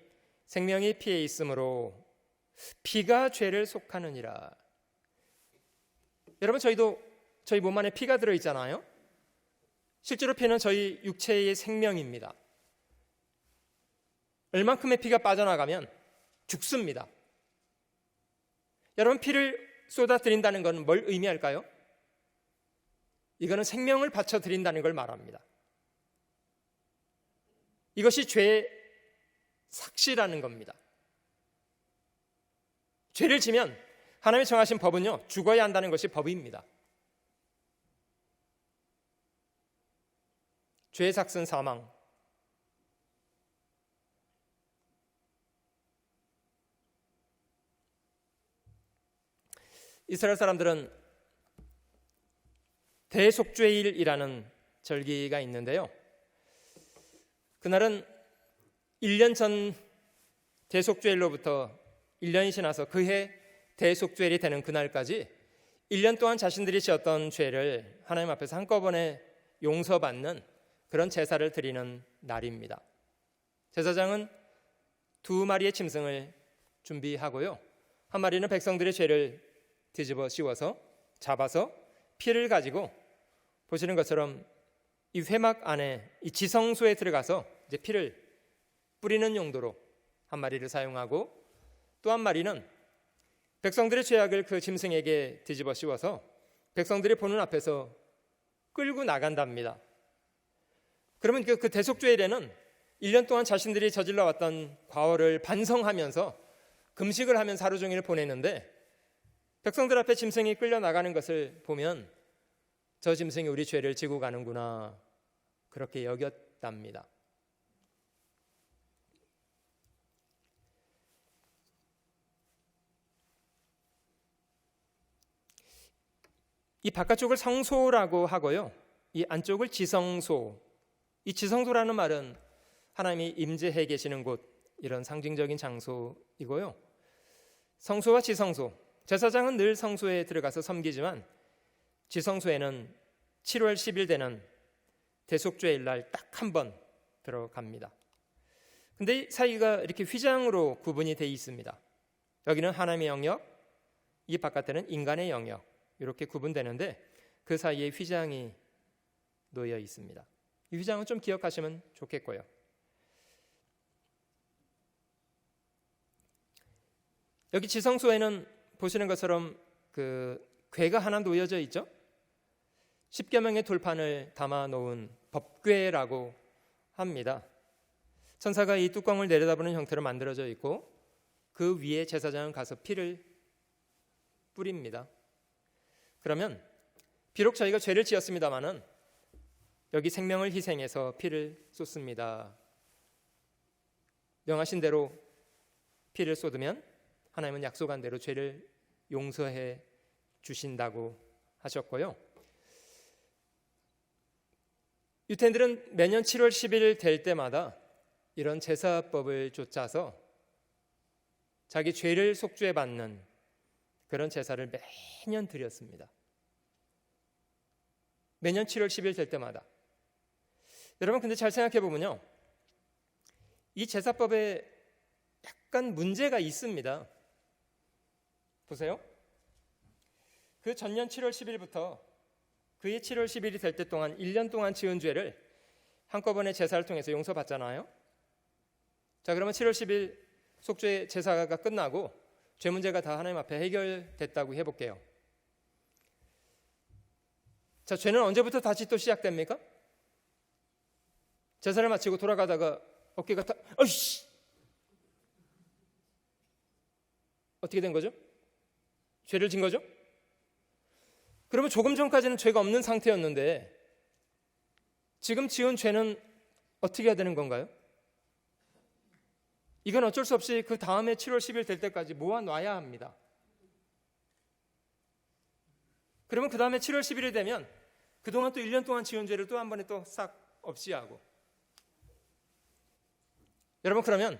생명이 피에 있으므로 피가 죄를 속하느니라. 여러분, 저희 몸 안에 피가 들어있잖아요. 실제로 피는 저희 육체의 생명입니다. 얼만큼의 피가 빠져나가면 죽습니다. 여러분, 피를 쏟아드린다는 건 뭘 의미할까요? 이거는 생명을 바쳐드린다는 걸 말합니다. 이것이 죄의 삭시라는 겁니다. 죄를 지면 하나님이 정하신 법은요, 죽어야 한다는 것이 법입니다. 죄의 삭은 사망. 이스라엘 사람들은 대속죄일이라는 절기가 있는데요. 그날은 1년 전 대속죄일로부터 1년이 지나서 그해 대속죄일이 되는 그날까지 1년 동안 자신들이 지었던 죄를 하나님 앞에서 한꺼번에 용서받는 그런 제사를 드리는 날입니다. 제사장은 2마리의 짐승을 준비하고요, 한 마리는 백성들의 죄를 뒤집어 씌워서 잡아서 피를 가지고 보시는 것처럼 이 회막 안에 이 지성소에 들어가서 이제 피를 뿌리는 용도로 한 마리를 사용하고, 또 한 마리는 백성들의 죄악을 그 짐승에게 뒤집어 씌워서 백성들이 보는 앞에서 끌고 나간답니다. 그러면 그 대속죄일에는 1년 동안 자신들이 저질러 왔던 과오를 반성하면서 금식을 하면서 하루 종일 보냈는데, 백성들 앞에 짐승이 끌려 나가는 것을 보면 저 짐승이 우리 죄를 지고 가는구나, 그렇게 여겼답니다. 이 바깥쪽을 성소라고 하고요, 이 안쪽을 지성소. 이 지성소라는 말은 하나님이 임재해 계시는 곳, 이런 상징적인 장소이고요. 성소와 지성소, 제사장은 늘 성소에 들어가서 섬기지만 지성소에는 7월 10일 되는 대속죄일 날 딱 한 번 들어갑니다. 근데 이 사이가 이렇게 휘장으로 구분이 되어 있습니다. 여기는 하나님의 영역, 이 바깥에는 인간의 영역, 이렇게 구분되는데 그 사이에 휘장이 놓여 있습니다. 이 휘장은 좀 기억하시면 좋겠고요. 여기 지성소에는 보시는 것처럼 그 궤가 하나 놓여져 있죠. 십계명의 돌판을 담아 놓은 법궤라고 합니다. 천사가 이 뚜껑을 내려다보는 형태로 만들어져 있고, 그 위에 제사장은 가서 피를 뿌립니다. 그러면 비록 저희가 죄를 지었습니다마는 여기 생명을 희생해서 피를 쏟습니다. 명하신 대로 피를 쏟으면 하나님은 약속한 대로 죄를 용서해 주신다고 하셨고요. 유대인들은 매년 7월 10일 될 때마다 이런 제사법을 쫓아서 자기 죄를 속죄 받는 그런 제사를 매년 드렸습니다. 매년 7월 10일 될 때마다. 여러분, 근데 잘 생각해 보면요, 이 제사법에 약간 문제가 있습니다. 보세요. 그 전년 7월 10일부터 그해 7월 10일이 될 때 동안 1년 동안 지은 죄를 한꺼번에 제사를 통해서 용서받잖아요. 자, 그러면 7월 10일 속죄 제사가 끝나고 죄 문제가 다 하나님 앞에 해결됐다고 해볼게요. 자, 죄는 언제부터 다시 또 시작됩니까? 제사를 마치고 돌아가다가 어깨가 어이씨! 어떻게 된 거죠? 죄를 진 거죠? 그러면 조금 전까지는 죄가 없는 상태였는데 지금 지은 죄는 어떻게 해야 되는 건가요? 이건 어쩔 수 없이 그 다음에 7월 10일 될 때까지 모아놔야 합니다. 그러면 그 다음에 7월 10일이 되면 그동안 또 1년 동안 지은 죄를 또 한 번에 또 싹 없이 하고. 여러분, 그러면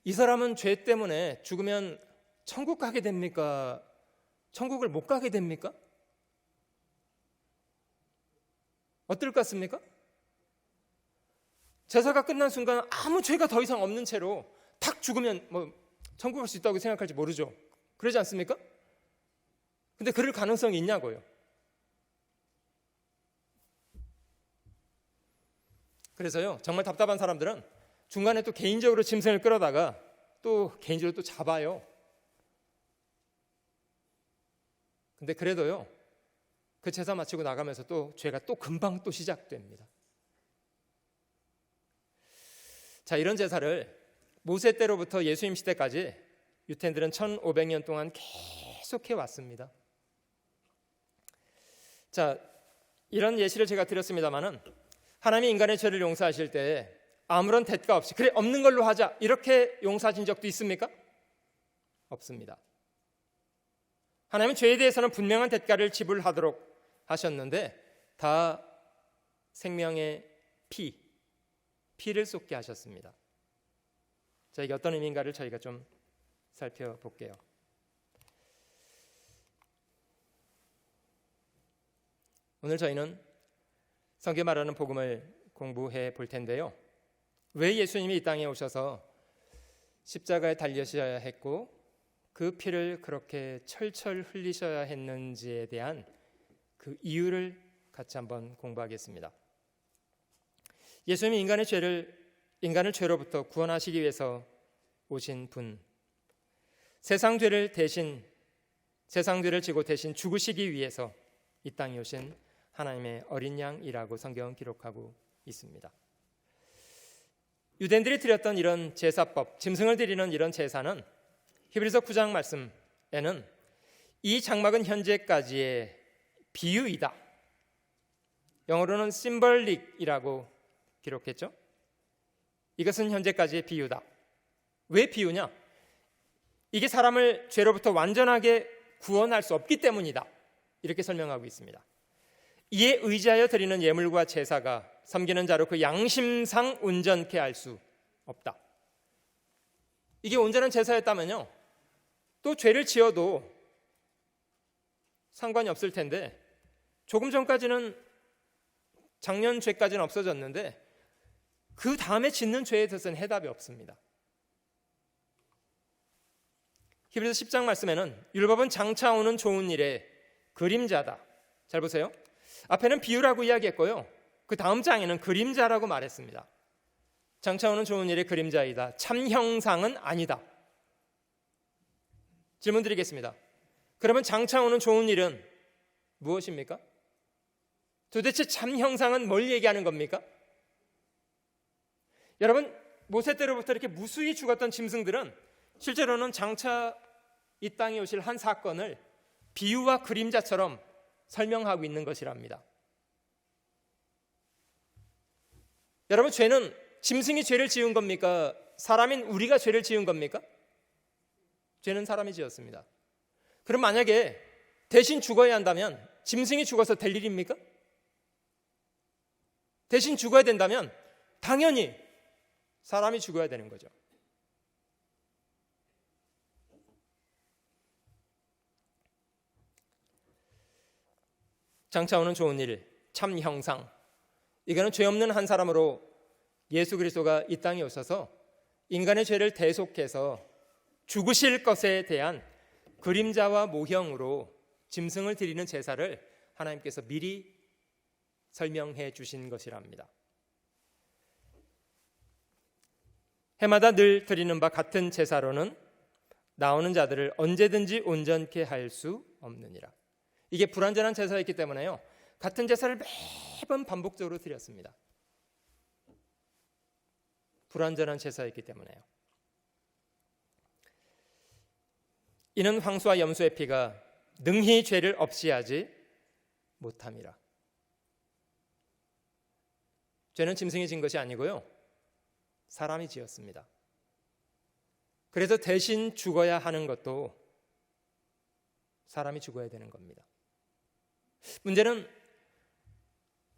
이 사람은 죄 때문에 죽으면 천국 가게 됩니까? 천국을 못 가게 됩니까? 어떨 것 같습니까? 제사가 끝난 순간 아무 죄가 더 이상 없는 채로 탁 죽으면 뭐 천국 갈 수 있다고 생각할지 모르죠. 그러지 않습니까? 근데 그럴 가능성이 있냐고요. 그래서요, 정말 답답한 사람들은 중간에 또 개인적으로 짐승을 끌어다가 또 개인적으로 또 잡아요. 근데 그래도요, 그 제사 마치고 나가면서 또 죄가 또 금방 또 시작됩니다. 자, 이런 제사를 모세 때로부터 예수님 시대까지 유대인들은 1500년 동안 계속해 왔습니다. 자, 이런 예시를 제가 드렸습니다마는 하나님이 인간의 죄를 용서하실 때 아무런 대가 없이 그래 없는 걸로 하자 이렇게 용서하신 적도 있습니까? 없습니다. 하나님은 죄에 대해서는 분명한 대가를 지불하도록 하셨는데 다 생명의 피를 쏟게 하셨습니다. 자, 이게 어떤 의미인가를 저희가 좀 살펴볼게요. 오늘 저희는 성경에 말하는 복음을 공부해 볼 텐데요. 왜 예수님이 이 땅에 오셔서 십자가에 달리셔야 했고 그 피를 그렇게 철철 흘리셔야 했는지에 대한 그 이유를 같이 한번 공부하겠습니다. 예수님이 인간을 죄로부터 구원하시기 위해서 오신 분, 세상 죄를 지고 대신 죽으시기 위해서 이 땅에 오신 하나님의 어린 양이라고 성경은 기록하고 있습니다. 유대인들이 드렸던 이런 제사법, 짐승을 드리는 이런 제사는 히브리서 9장 말씀에는 이 장막은 현재까지의 비유이다. 영어로는 심벌릭이라고 기록했죠. 이것은 현재까지의 비유다. 왜 비유냐? 이게 사람을 죄로부터 완전하게 구원할 수 없기 때문이다. 이렇게 설명하고 있습니다. 이에 의지하여 드리는 예물과 제사가 섬기는 자로 그 양심상 온전케 할 수 없다. 이게 온전한 제사였다면요, 또 죄를 지어도 상관이 없을 텐데 조금 전까지는 작년 죄까지는 없어졌는데 그 다음에 짓는 죄에 대해서는 해답이 없습니다. 히브리서 10장 말씀에는 율법은 장차 오는 좋은 일의 그림자다. 잘 보세요. 앞에는 비유라고 이야기했고요, 그 다음 장에는 그림자라고 말했습니다. 장차 오는 좋은 일의 그림자이다. 참 형상은 아니다. 질문 드리겠습니다. 그러면 장차 오는 좋은 일은 무엇입니까? 도대체 참 형상은 뭘 얘기하는 겁니까? 여러분, 모세 때로부터 이렇게 무수히 죽었던 짐승들은 실제로는 장차 이 땅에 오실 한 사건을 비유와 그림자처럼 설명하고 있는 것이랍니다. 여러분, 죄는 짐승이 죄를 지은 겁니까? 사람인 우리가 죄를 지은 겁니까? 죄는 사람이 지었습니다. 그럼 만약에 대신 죽어야 한다면 짐승이 죽어서 될 일입니까? 대신 죽어야 된다면 당연히 사람이 죽어야 되는 거죠. 장차 오는 좋은 일, 참 형상, 이거는 죄 없는 한 사람으로 예수 그리스도가 이 땅에 오셔서 인간의 죄를 대속해서 죽으실 것에 대한 그림자와 모형으로 짐승을 드리는 제사를 하나님께서 미리 설명해 주신 것이랍니다. 해마다 늘 드리는 바 같은 제사로는 나오는 자들을 언제든지 온전케 할 수 없느니라. 이게 불완전한 제사였기 때문에요, 같은 제사를 매번 반복적으로 드렸습니다. 불완전한 제사였기 때문에요. 이는 황소와 염소의 피가 능히 죄를 없이 하지 못함이라. 죄는 짐승이 진 것이 아니고요, 사람이 지었습니다. 그래서 대신 죽어야 하는 것도 사람이 죽어야 되는 겁니다. 문제는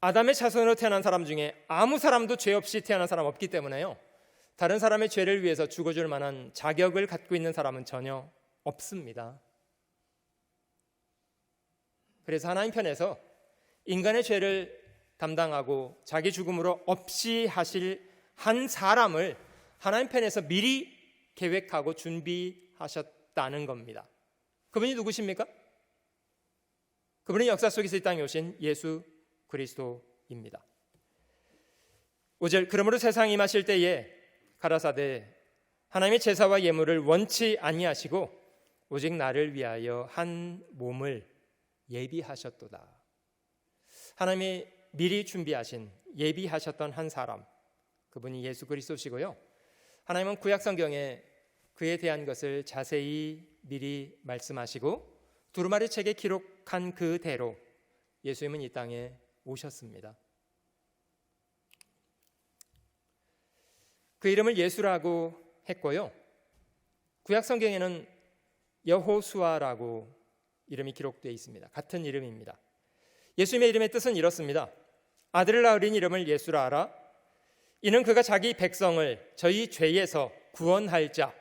아담의 자손으로 태어난 사람 중에 아무 사람도 죄 없이 태어난 사람 없기 때문에요, 다른 사람의 죄를 위해서 죽어줄 만한 자격을 갖고 있는 사람은 전혀 없습니다. 그래서 하나님 편에서 인간의 죄를 담당하고 자기 죽음으로 없이 하실 한 사람을 하나님 편에서 미리 계획하고 준비하셨다는 겁니다. 그분이 누구십니까? 그분이 역사 속에서 이 땅에 오신 예수 그리스도입니다. 5절 그러므로 세상에 임하실 때에 가라사대 하나님의 제사와 예물을 원치 아니하시고 오직 나를 위하여 한 몸을 예비하셨도다. 하나님이 미리 준비하신 예비하셨던 한 사람, 그분이 예수 그리스도시고요. 하나님은 구약 성경에 그에 대한 것을 자세히 미리 말씀하시고 두루마리 책에 기록한 그대로 예수님은 이 땅에 오셨습니다. 그 이름을 예수라고 했고요. 구약 성경에는 여호수아라고 이름이 기록되어 있습니다. 같은 이름입니다. 예수님의 이름의 뜻은 이렇습니다. 아들을 낳으린 이름을 예수라 하라. 이는 그가 자기 백성을 저희 죄에서 구원할 자.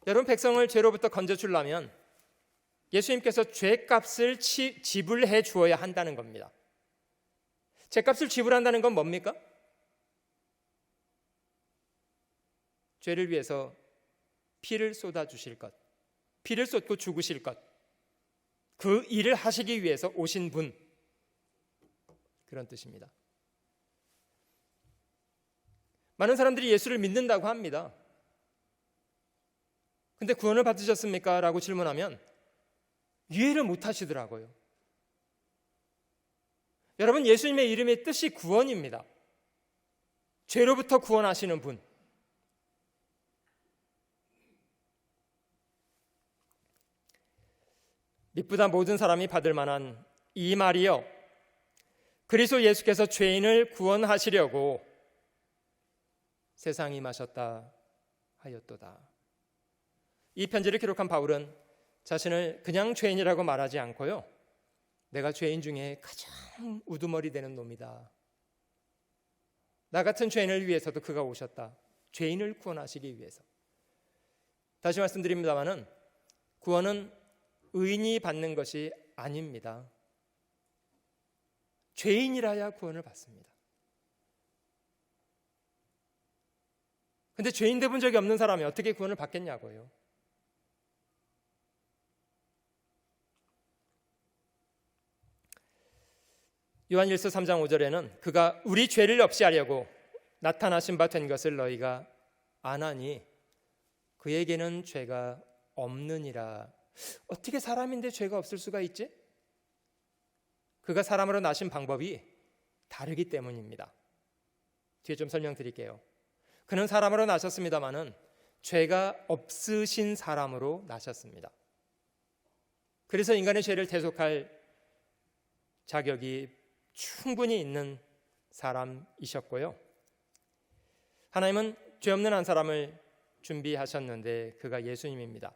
여러분, 백성을 죄로부터 건져주려면 예수님께서 죄값을 지불해 주어야 한다는 겁니다. 죄값을 지불한다는 건 뭡니까? 죄를 위해서 피를 쏟아주실 것, 피를 쏟고 죽으실 것, 그 일을 하시기 위해서 오신 분, 그런 뜻입니다. 많은 사람들이 예수를 믿는다고 합니다. 근데 구원을 받으셨습니까? 라고 질문하면 이해를 못 하시더라고요. 여러분, 예수님의 이름의 뜻이 구원입니다. 죄로부터 구원하시는 분. 미쁘다 모든 사람이 받을 만한 이 말이요, 그리스도 예수께서 죄인을 구원하시려고 세상에 임하셨다 하였도다. 이 편지를 기록한 바울은 자신을 그냥 죄인이라고 말하지 않고요, 내가 죄인 중에 가장 우두머리 되는 놈이다. 나 같은 죄인을 위해서도 그가 오셨다. 죄인을 구원하시기 위해서. 다시 말씀드립니다마는 구원은 의인이 받는 것이 아닙니다. 죄인이라야 구원을 받습니다. 근데 죄인 돼본 적이 없는 사람이 어떻게 구원을 받겠냐고요. 요한일서 3장 5절에는 그가 우리 죄를 없이 하려고 나타나신 바 된 것을 너희가 아나니 그에게는 죄가 없느니라. 어떻게 사람인데 죄가 없을 수가 있지? 그가 사람으로 나신 방법이 다르기 때문입니다. 뒤에 좀 설명드릴게요. 그는 사람으로 나셨습니다마는 죄가 없으신 사람으로 나셨습니다. 그래서 인간의 죄를 대속할 자격이 충분히 있는 사람이셨고요. 하나님은 죄 없는 한 사람을 준비하셨는데 그가 예수님입니다.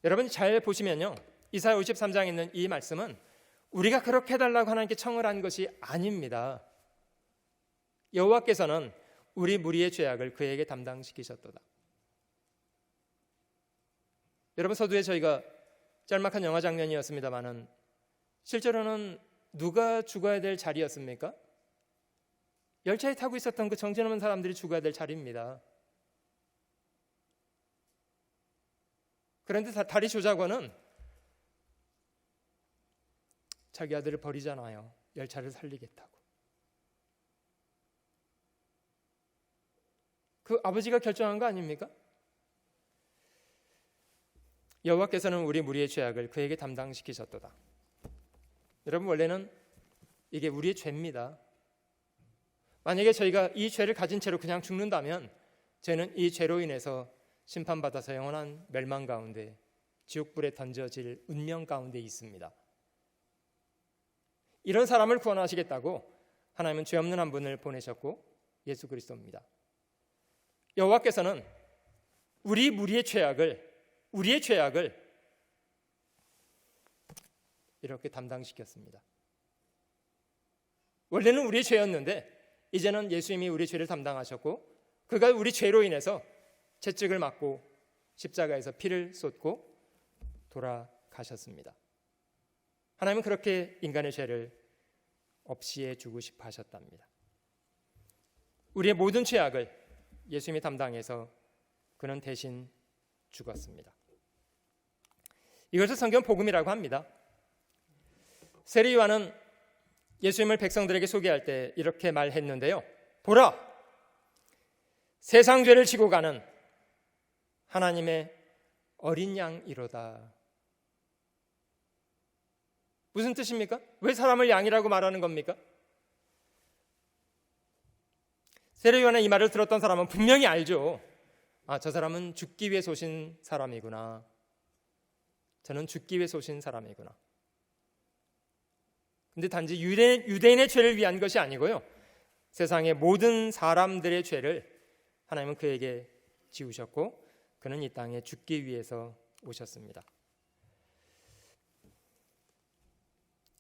여러분 잘 보시면요, 이사야 53장에 있는 이 말씀은 우리가 그렇게 해달라고 하나님께 청을 한 것이 아닙니다. 여호와께서는 우리 무리의 죄악을 그에게 담당시키셨도다. 여러분, 서두에 저희가 짤막한 영화 장면이었습니다마는 실제로는 누가 죽어야 될 자리였습니까? 열차에 타고 있었던 그 정신없는 사람들이 죽어야 될 자리입니다. 그런데 다리 조작원은 자기 아들을 버리잖아요. 열차를 살리겠다고. 그 아버지가 결정한 거 아닙니까? 여호와께서는 우리 무리의 죄악을 그에게 담당시키셨도다. 여러분, 원래는 이게 우리의 죄입니다. 만약에 저희가 이 죄를 가진 채로 그냥 죽는다면 죄는 이 죄로 인해서 심판받아서 영원한 멸망 가운데 지옥불에 던져질 운명 가운데 있습니다. 이런 사람을 구원하시겠다고 하나님은 죄 없는 한 분을 보내셨고 예수 그리스도입니다. 여호와께서는 우리의 죄악을 이렇게 담당시켰습니다. 원래는 우리의 죄였는데 이제는 예수님이 우리 죄를 담당하셨고 그가 우리 죄로 인해서 채찍을 맞고 십자가에서 피를 쏟고 돌아가셨습니다. 하나님은 그렇게 인간의 죄를 없이 해주고 싶어 하셨답니다. 우리의 모든 죄악을 예수님이 담당해서 그는 대신 죽었습니다. 이것을 성경 복음이라고 합니다. 세례 요한은 예수님을 백성들에게 소개할 때 이렇게 말했는데요. 보라, 세상 죄를 지고 가는 하나님의 어린 양이로다. 무슨 뜻입니까? 왜 사람을 양이라고 말하는 겁니까? 세례 요한의 이 말을 들었던 사람은 분명히 알죠. 저 사람은 죽기 위해 오신 사람이구나. 저는 죽기 위해 오신 사람이구나. 근데 단지 유대인의 죄를 위한 것이 아니고요, 세상의 모든 사람들의 죄를 하나님은 그에게 지우셨고 그는 이 땅에 죽기 위해서 오셨습니다.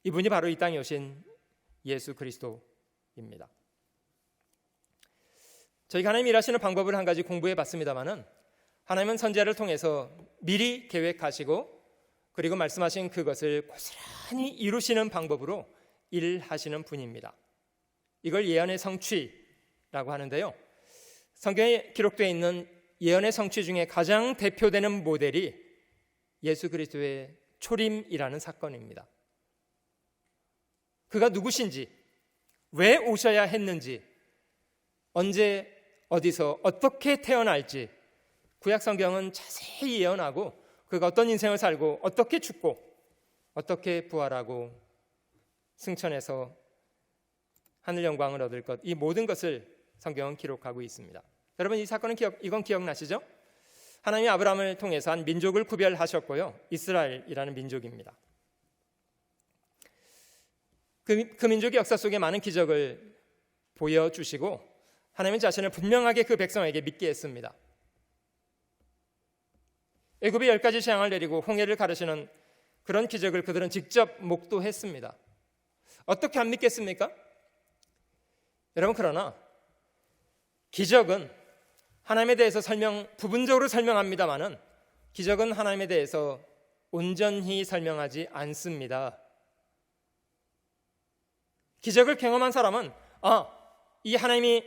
이분이 바로 이 땅에 오신 예수 그리스도입니다. 저희가 하나님 일하시는 방법을 한 가지 공부해 봤습니다마는, 하나님은 선지자를 통해서 미리 계획하시고 그리고 말씀하신 그것을 고스란히 이루시는 방법으로 일하시는 분입니다. 이걸 예언의 성취라고 하는데요, 성경에 기록되어 있는 예언의 성취 중에 가장 대표되는 모델이 예수 그리스도의 초림이라는 사건입니다. 그가 누구신지, 왜 오셔야 했는지, 언제 어디서 어떻게 태어날지 구약 성경은 자세히 예언하고 그가 어떤 인생을 살고 어떻게 죽고 어떻게 부활하고 승천해서 하늘 영광을 얻을 것, 이 모든 것을 성경은 기록하고 있습니다. 여러분, 이 사건은 이건 기억나시죠? 하나님이 아브라함을 통해서 한 민족을 구별하셨고요, 이스라엘이라는 민족입니다. 그 민족의 역사 속에 많은 기적을 보여주시고 하나님은 자신을 분명하게 그 백성에게 믿게 했습니다. 애굽의 10가지 재앙을 내리고 홍해를 가르시는 그런 기적을 그들은 직접 목도했습니다. 어떻게 안 믿겠습니까? 여러분, 그러나 기적은 하나님에 대해서 부분적으로 설명합니다마는 기적은 하나님에 대해서 온전히 설명하지 않습니다. 기적을 경험한 사람은 이 하나님이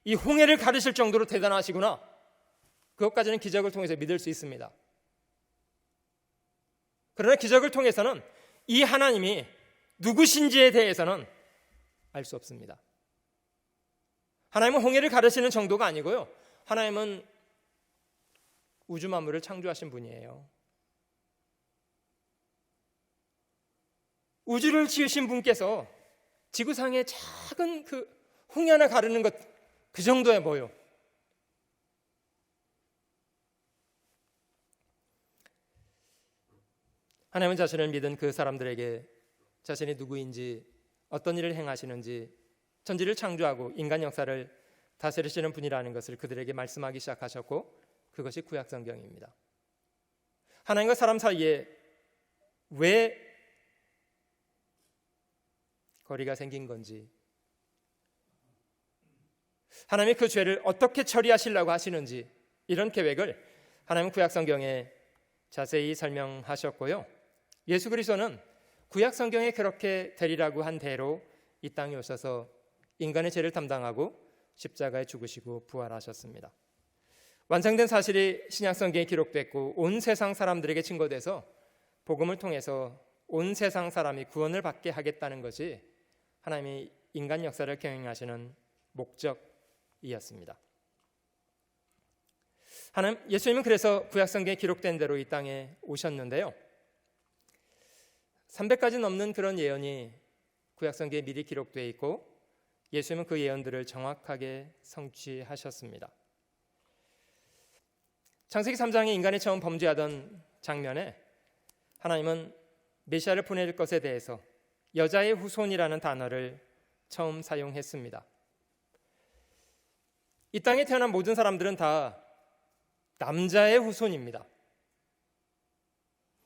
이 홍해를 가르실 정도로 대단하시구나, 그것까지는 기적을 통해서 믿을 수 있습니다. 그러나 기적을 통해서는 이 하나님이 누구신지에 대해서는 알 수 없습니다. 하나님은 홍해를 가르시는 정도가 아니고요, 하나님은 우주 만물을 창조하신 분이에요. 우주를 지으신 분께서 지구상의 작은 그 홍해 하나 가르는 것, 그 정도에 뭐요? 하나님은 자신을 믿은 그 사람들에게 자신이 누구인지, 어떤 일을 행하시는지, 천지를 창조하고 인간 역사를 다스리시는 분이라는 것을 그들에게 말씀하기 시작하셨고, 그것이 구약 성경입니다. 하나님과 사람 사이에 왜 거리가 생긴 건지, 하나님이 그 죄를 어떻게 처리하시려고 하시는지, 이런 계획을 하나님은 구약 성경에 자세히 설명하셨고요, 예수 그리스도는 구약 성경에 그렇게 되리라고 한 대로 이 땅에 오셔서 인간의 죄를 담당하고 십자가에 죽으시고 부활하셨습니다. 완성된 사실이 신약 성경에 기록됐고 온 세상 사람들에게 증거돼서 복음을 통해서 온 세상 사람이 구원을 받게 하겠다는 것이 하나님이 인간 역사를 경영하시는 목적이었습니다. 예수님은 그래서 구약 성경에 기록된 대로 이 땅에 오셨는데요, 300가지 넘는 그런 예언이 구약 성경에 미리 기록되어 있고 예수님은 그 예언들을 정확하게 성취하셨습니다. 창세기 3장에 인간이 처음 범죄하던 장면에 하나님은 메시아를 보낼 것에 대해서 여자의 후손이라는 단어를 처음 사용했습니다. 이 땅에 태어난 모든 사람들은 다 남자의 후손입니다.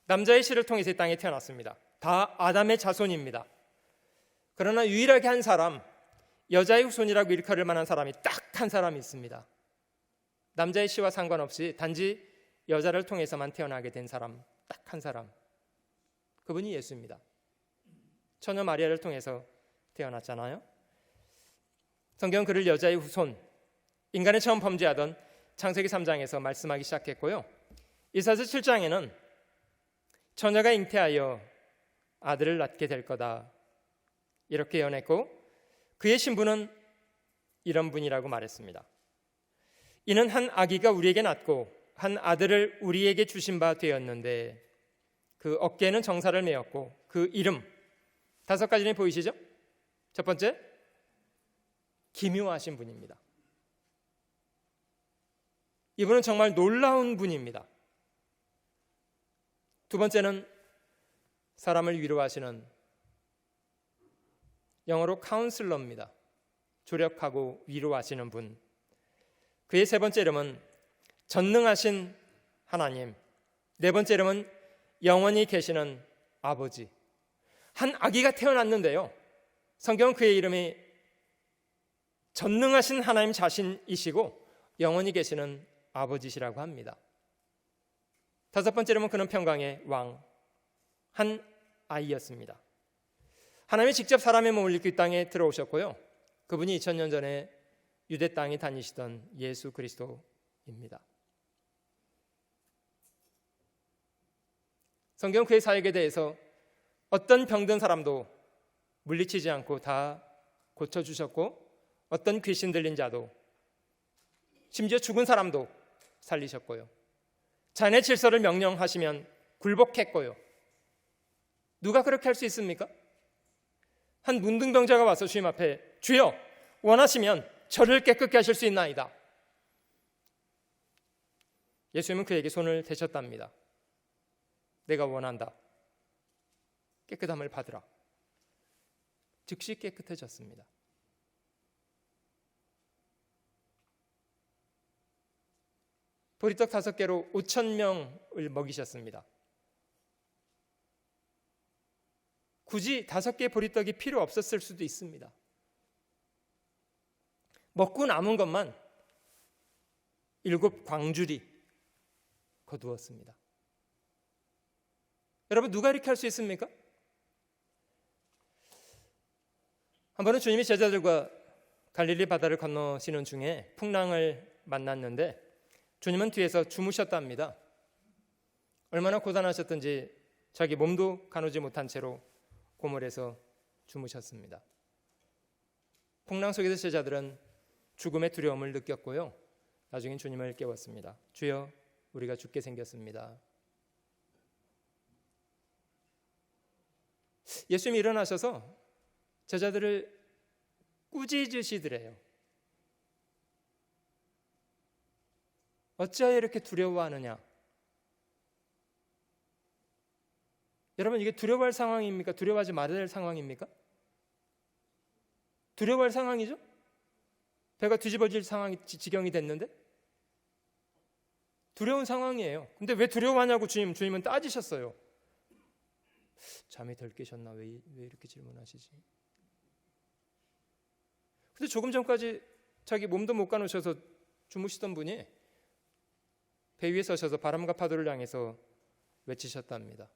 남자의 씨를 통해서 이 땅에 태어났습니다. 다 아담의 자손입니다. 그러나 유일하게 한 사람, 여자의 후손이라고 일컬을 만한 사람이 딱 한 사람이 있습니다. 남자의 씨와 상관없이 단지 여자를 통해서만 태어나게 된 사람, 딱 한 사람, 그분이 예수입니다. 처녀 마리아를 통해서 태어났잖아요. 성경은 그를 여자의 후손, 인간이 처음 범죄하던 창세기 3장에서 말씀하기 시작했고요, 이사야서 7장에는 처녀가 잉태하여 아들을 낳게 될 거다, 이렇게 예언했고 그의 신부는 이런 분이라고 말했습니다. 이는 한 아기가 우리에게 낳고 한 아들을 우리에게 주신 바 되었는데 그 어깨에는 정사를 메었고 그 이름, 5가지는 보이시죠? 첫 번째, 기묘하신 분입니다. 이분은 정말 놀라운 분입니다. 두 번째는 사람을 위로하시는, 영어로 카운슬러입니다. 조력하고 위로하시는 분. 그의 세 번째 이름은 전능하신 하나님, 네 번째 이름은 영원히 계시는 아버지. 한 아기가 태어났는데요, 성경은 그의 이름이 전능하신 하나님 자신이시고 영원히 계시는 아버지시라고 합니다. 5번째 이름은 그는 평강의 왕, 한 아이였습니다. 하나님이 직접 사람의 몸을 입고 이 땅에 들어오셨고요, 그분이 2000년 전에 유대 땅에 다니시던 예수 그리스도입니다. 성경은 그의 사역에 대해서 어떤 병든 사람도 물리치지 않고 다 고쳐주셨고 어떤 귀신 들린 자도, 심지어 죽은 사람도 살리셨고요, 잔해 질서를 명령하시면 굴복했고요. 누가 그렇게 할 수 있습니까? 한 문둥병자가 와서 주님 앞에 주여 원하시면 저를 깨끗게 하실 수 있나이다. 예수님은 그에게 손을 대셨답니다. 내가 원한다. 깨끗함을 받으라. 즉시 깨끗해졌습니다. 보리떡 5개로 5,000명을 먹이셨습니다. 굳이 5개의 보리떡이 필요 없었을 수도 있습니다. 먹고 남은 것만 7 광주리 거두었습니다. 여러분, 누가 이렇게 할 수 있습니까? 한 번은 주님이 제자들과 갈릴리 바다를 건너시는 중에 풍랑을 만났는데 주님은 뒤에서 주무셨답니다. 얼마나 고단하셨던지 자기 몸도 가누지 못한 채로 고물에서 주무셨습니다. 풍랑 속에서 제자들은 죽음의 두려움을 느꼈고요, 나중엔 주님을 깨웠습니다. 주여, 우리가 죽게 생겼습니다. 예수님이 일어나셔서 제자들을 꾸짖으시더래요. 어찌하여 이렇게 두려워하느냐? 여러분, 이게 두려워할 상황입니까? 두려워하지 말아야 할 상황입니까? 두려워할 상황이죠? 배가 뒤집어질 지경이 됐는데 두려운 상황이에요. 근데 왜 두려워하냐고 주님은 따지셨어요. 잠이 덜 깨셨나? 왜 이렇게 질문하시지? 근데 조금 전까지 자기 몸도 못 가누셔서 주무시던 분이 배 위에 서셔서 바람과 파도를 향해서 외치셨답니다.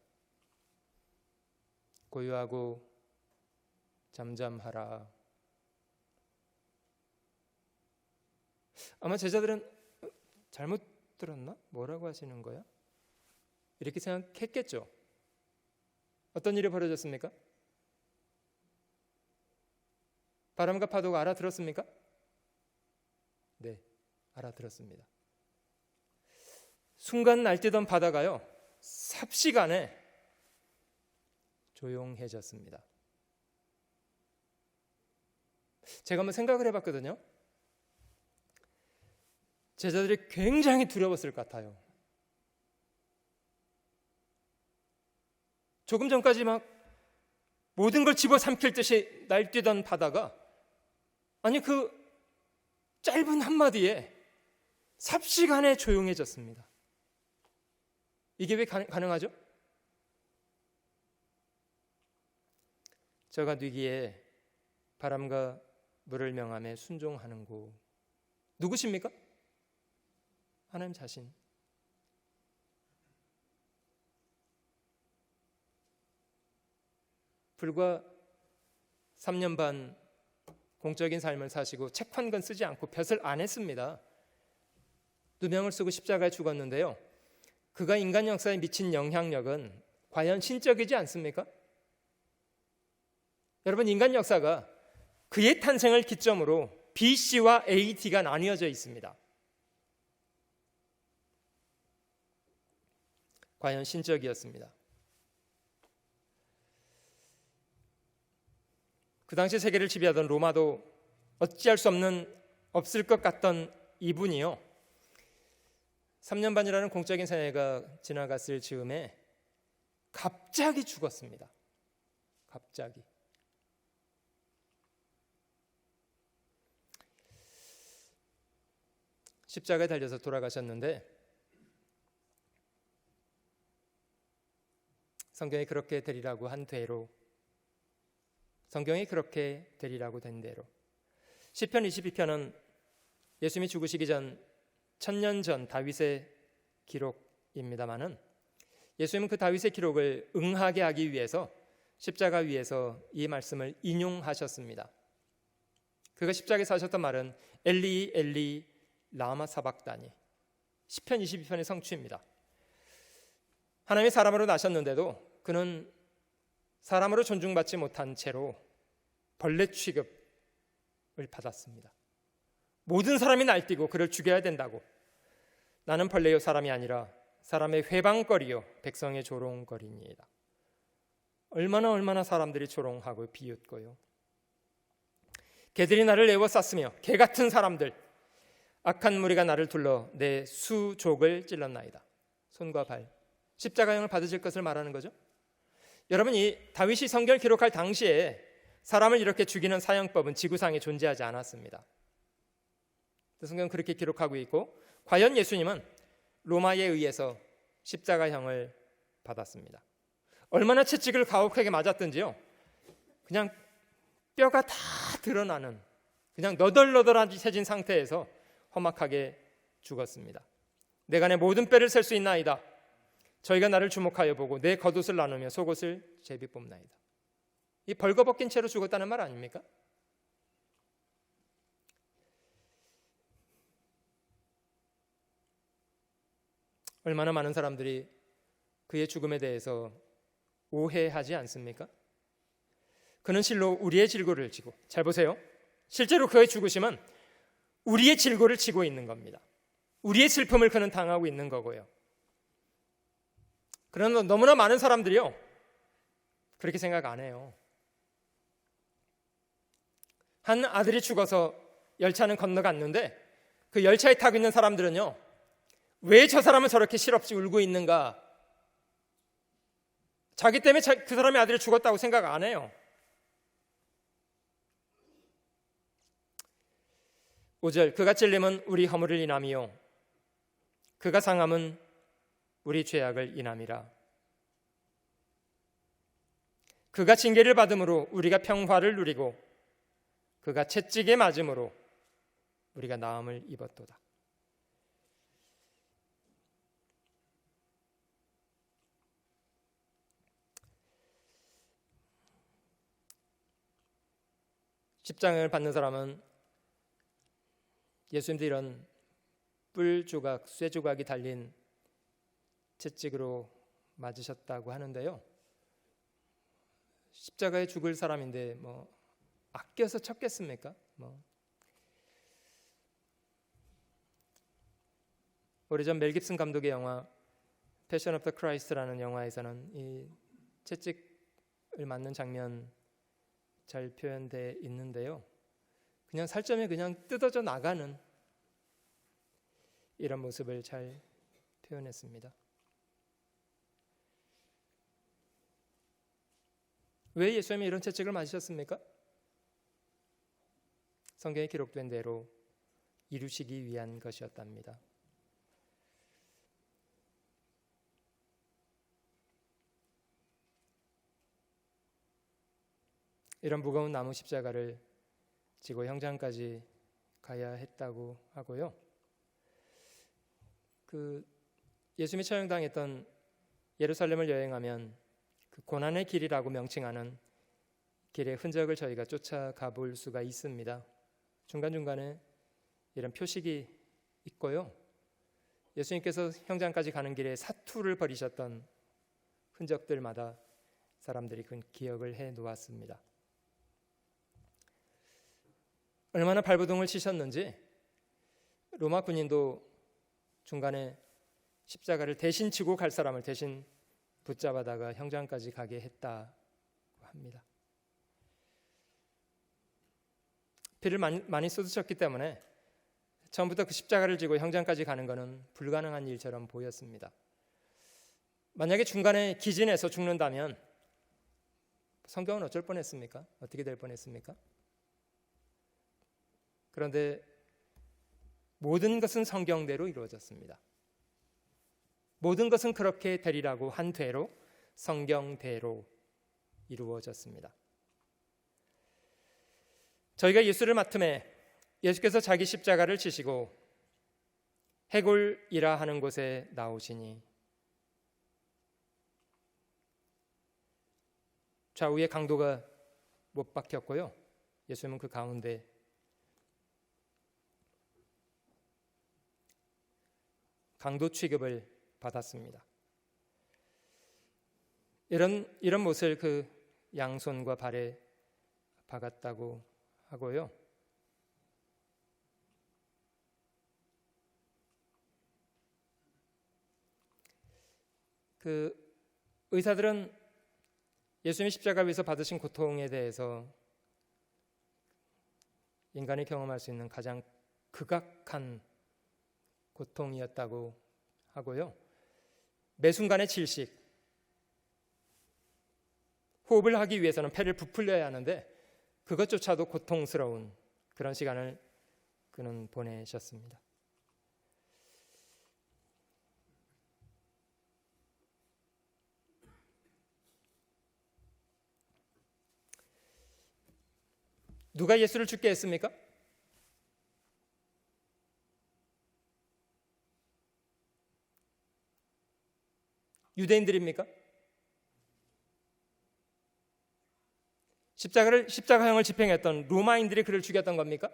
고요하고 잠잠하라. 아마 제자들은 잘못 들었나? 뭐라고 하시는 거야? 이렇게 생각했겠죠. 어떤 일이 벌어졌습니까? 바람과 파도가 알아들었습니까? 네, 알아들었습니다. 순간 날뛰던 바다가요, 삽시간에 조용해졌습니다. 제가 한번 생각을 해봤거든요. 제자들이 굉장히 두려웠을 것 같아요. 조금 전까지 막 모든 걸 집어삼킬 듯이 날뛰던 바다가 아니 그 짧은 한마디에 삽시간에 조용해졌습니다. 이게 왜 가능하죠? 저가 위기에 바람과 물을 명함에 순종하는 곳, 누구십니까? 하나님 자신. 불과 3년 반 공적인 삶을 사시고 책 한 권 쓰지 않고 벼슬 안 했습니다. 누명을 쓰고 십자가에 죽었는데요, 그가 인간 역사에 미친 영향력은 과연 신적이지 않습니까? 여러분, 인간 역사가 그의 탄생을 기점으로 BC와 AD가 나뉘어져 있습니다. 과연 신적이었습니다. 그 당시 세계를 지배하던 로마도 어찌할 수 없을 것 같던 이분이요, 3년 반이라는 공적인 생애가 지나갔을 즈음에 갑자기 죽었습니다. 갑자기. 십자가에 달려서 돌아가셨는데, 성경이 그렇게 되리라고 한 대로, 성경이 그렇게 되리라고 된 대로, 시편 22편은 예수님이 죽으시기 전 1000년 전 다윗의 기록입니다마는, 예수님은 그 다윗의 기록을 응하게 하기 위해서 십자가 위에서 이 말씀을 인용하셨습니다. 그가 십자가에 사셨던 말은 엘리 엘리 라마 사박다니, 시편 22편의 성취입니다. 하나님이 사람으로 나셨는데도 그는 사람으로 존중받지 못한 채로 벌레 취급을 받았습니다. 모든 사람이 날뛰고 그를 죽여야 된다고. 나는 벌레요 사람이 아니라 사람의 회방거리요 백성의 조롱거리니이다. 얼마나 사람들이 조롱하고 비웃고요. 개들이 나를 에워쌌으며 개 같은 사람들, 악한 무리가 나를 둘러 내 수족을 찔렀나이다. 손과 발, 십자가형을 받으실 것을 말하는 거죠. 여러분, 이 다윗이 성경을 기록할 당시에 사람을 이렇게 죽이는 사형법은 지구상에 존재하지 않았습니다. 성경은 그렇게 기록하고 있고, 과연 예수님은 로마에 의해서 십자가형을 받았습니다. 얼마나 채찍을 가혹하게 맞았던지요, 그냥 뼈가 다 드러나는, 그냥 너덜너덜해진 상태에서 험악하게 죽었습니다. 내가 내 모든 뼈를 셀 수 있나이다. 저희가 나를 주목하여 보고 내 겉옷을 나누며 속옷을 제비 뽑나이다. 이 벌거벗긴 채로 죽었다는 말 아닙니까? 얼마나 많은 사람들이 그의 죽음에 대해서 오해하지 않습니까? 그는 실로 우리의 질고를 지고, 잘 보세요, 실제로 그의 죽으심은 우리의 질고를 지고 있는 겁니다. 우리의 슬픔을 그는 당하고 있는 거고요. 그러나 너무나 많은 사람들이요, 그렇게 생각 안 해요. 한 아들이 죽어서 열차는 건너갔는데 그 열차에 타고 있는 사람들은요, 왜 저 사람은 저렇게 실없이 울고 있는가? 자기 때문에 그 사람의 아들이 죽었다고 생각 안 해요. 5절, 그가 찔림은 우리 허물을 인함이요 그가 상함은 우리 죄악을 인함이라. 그가 징계를 받음으로 우리가 평화를 누리고 그가 채찍에 맞음으로 우리가 나음을 입었도다. 십자가를 받는 사람은 예수님도 이런 뿔 조각, 쇠 조각이 달린 채찍으로 맞으셨다고 하는데요, 십자가에 죽을 사람인데 아껴서 쳤겠습니까? 오래전 멜 깁슨 감독의 영화 패션 오브 더 크라이스트라는 영화에서는 이 채찍을 맞는 장면 잘 표현되어 있는데요, 그냥 살점이 그냥 뜯어져 나가는 이런 모습을 잘 표현했습니다. 왜 예수님이 이런 채찍을 맞으셨습니까? 성경에 기록된 대로 이루시기 위한 것이었답니다. 이런 무거운 나무 십자가를 지고 형장까지 가야 했다고 하고요, 예수님이 처형당했던 예루살렘을 여행하면 그 고난의 길이라고 명칭하는 길의 흔적을 저희가 쫓아가 볼 수가 있습니다. 중간중간에 이런 표식이 있고요, 예수님께서 형장까지 가는 길에 사투를 벌이셨던 흔적들마다 사람들이 그 기억을 해 놓았습니다. 얼마나 발버둥을 치셨는지 로마 군인도 중간에 십자가를 대신 지고 갈 사람을 대신 붙잡아다가 형장까지 가게 했다고 합니다. 피를 많이 쏟으셨기 때문에 처음부터 그 십자가를 지고 형장까지 가는 것은 불가능한 일처럼 보였습니다. 만약에 중간에 기진해서 죽는다면 성경은 어쩔 뻔했습니까? 어떻게 될 뻔했습니까? 그런데 모든 것은 성경대로 이루어졌습니다. 모든 것은 그렇게 되리라고 한 대로 성경대로 이루어졌습니다. 저희가 예수를 맡음에 예수께서 자기 십자가를 지시고 해골이라 하는 곳에 나오시니 좌우에 강도가 못 박혔고요. 예수님은 그 가운데 강도 취급을 받았습니다. 이런 못을 그 양손과 발에 박았다고 하고요. 그 의사들은 예수님이 십자가 위에서 받으신 고통에 대해서 인간이 경험할 수 있는 가장 극악한 고통이었다고 하고요. 매 순간의 질식, 호흡을 하기 위해서는 폐를 부풀려야 하는데 그것조차도 고통스러운 그런 시간을 그는 보내셨습니다. 누가 예수를 죽게 했습니까? 유대인들입니까? 십자가형을 집행했던 로마인들이 그를 죽였던 겁니까?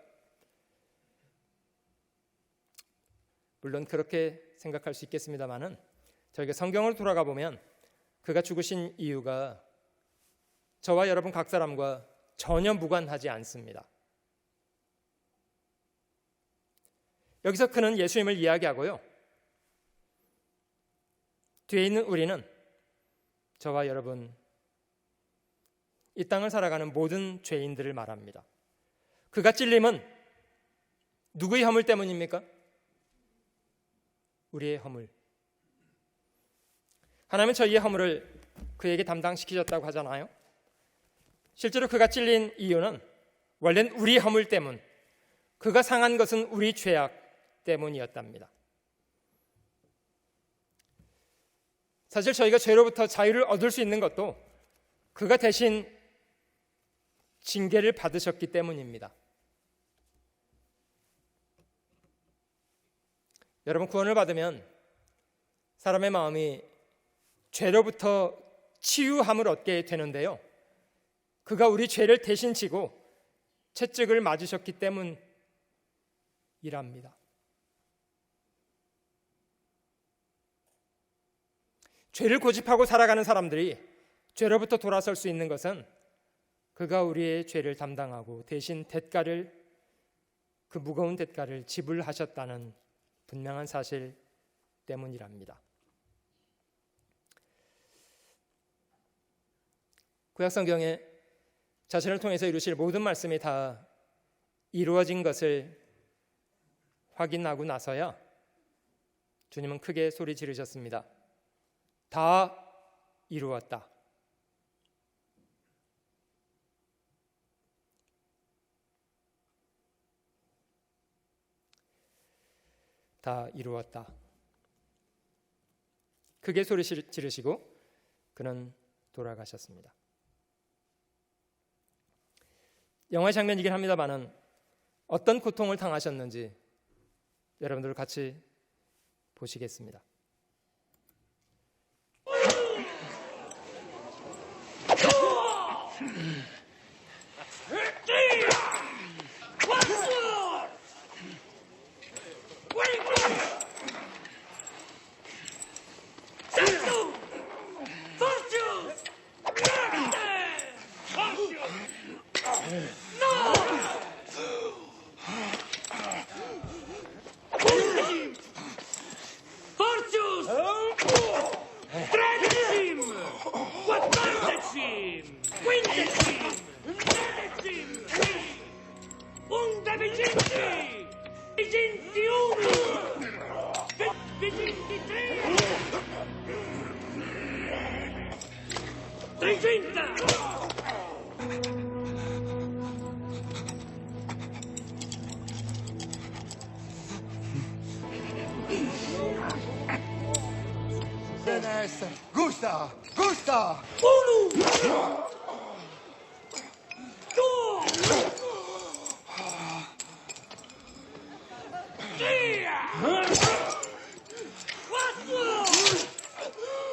물론 그렇게 생각할 수 있겠습니다만은 저희가 성경을 돌아가 보면 그가 죽으신 이유가 저와 여러분 각 사람과 전혀 무관하지 않습니다. 여기서 그는 예수님을 이야기하고요. 뒤에 있는 우리는 저와 여러분 이 땅을 살아가는 모든 죄인들을 말합니다. 그가 찔림은 누구의 허물 때문입니까? 우리의 허물. 하나님은 저희의 허물을 그에게 담당시키셨다고 하잖아요. 실제로 그가 찔린 이유는 원래는 우리 허물 때문, 그가 상한 것은 우리 죄악 때문이었답니다. 사실 저희가 죄로부터 자유를 얻을 수 있는 것도 그가 대신 징계를 받으셨기 때문입니다. 여러분, 구원을 받으면 사람의 마음이 죄로부터 치유함을 얻게 되는데요, 그가 우리 죄를 대신 지고 채찍을 맞으셨기 때문이랍니다. 죄를 고집하고 살아가는 사람들이 죄로부터 돌아설 수 있는 것은 그가 우리의 죄를 담당하고 대신 그 무거운 대가를 지불하셨다는 분명한 사실 때문이랍니다. 구약성경에 자신을 통해서 이루실 모든 말씀이 다 이루어진 것을 확인하고 나서야 주님은 크게 소리 지르셨습니다. 다 이루었다. 다 이루었다. 크게 소리 지르시고 그는 돌아가셨습니다. 영화의 장면이긴 합니다만은 어떤 고통을 당하셨는지 여러분들 같이 보시겠습니다. Fortius! Tredicim! Quattordecim! Quindecim! Sedecim! Undecimci! Vigintiunus! Vigintitrés! Triginta! Gusta! Gusta! Unus! Duo! Tria! Quattro!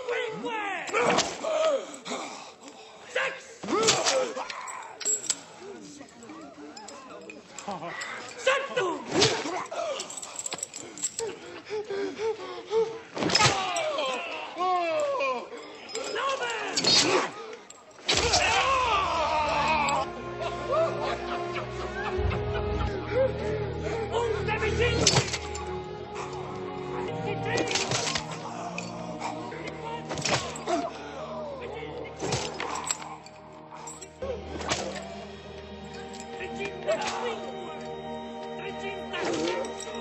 Cinque! Six! Septum! Noven! Undecimci! Ventitrés! Trigintaquinque! Trigintasexto!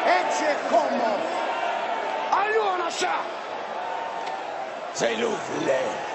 Ecce como! Allora sa! Sei l'ufile!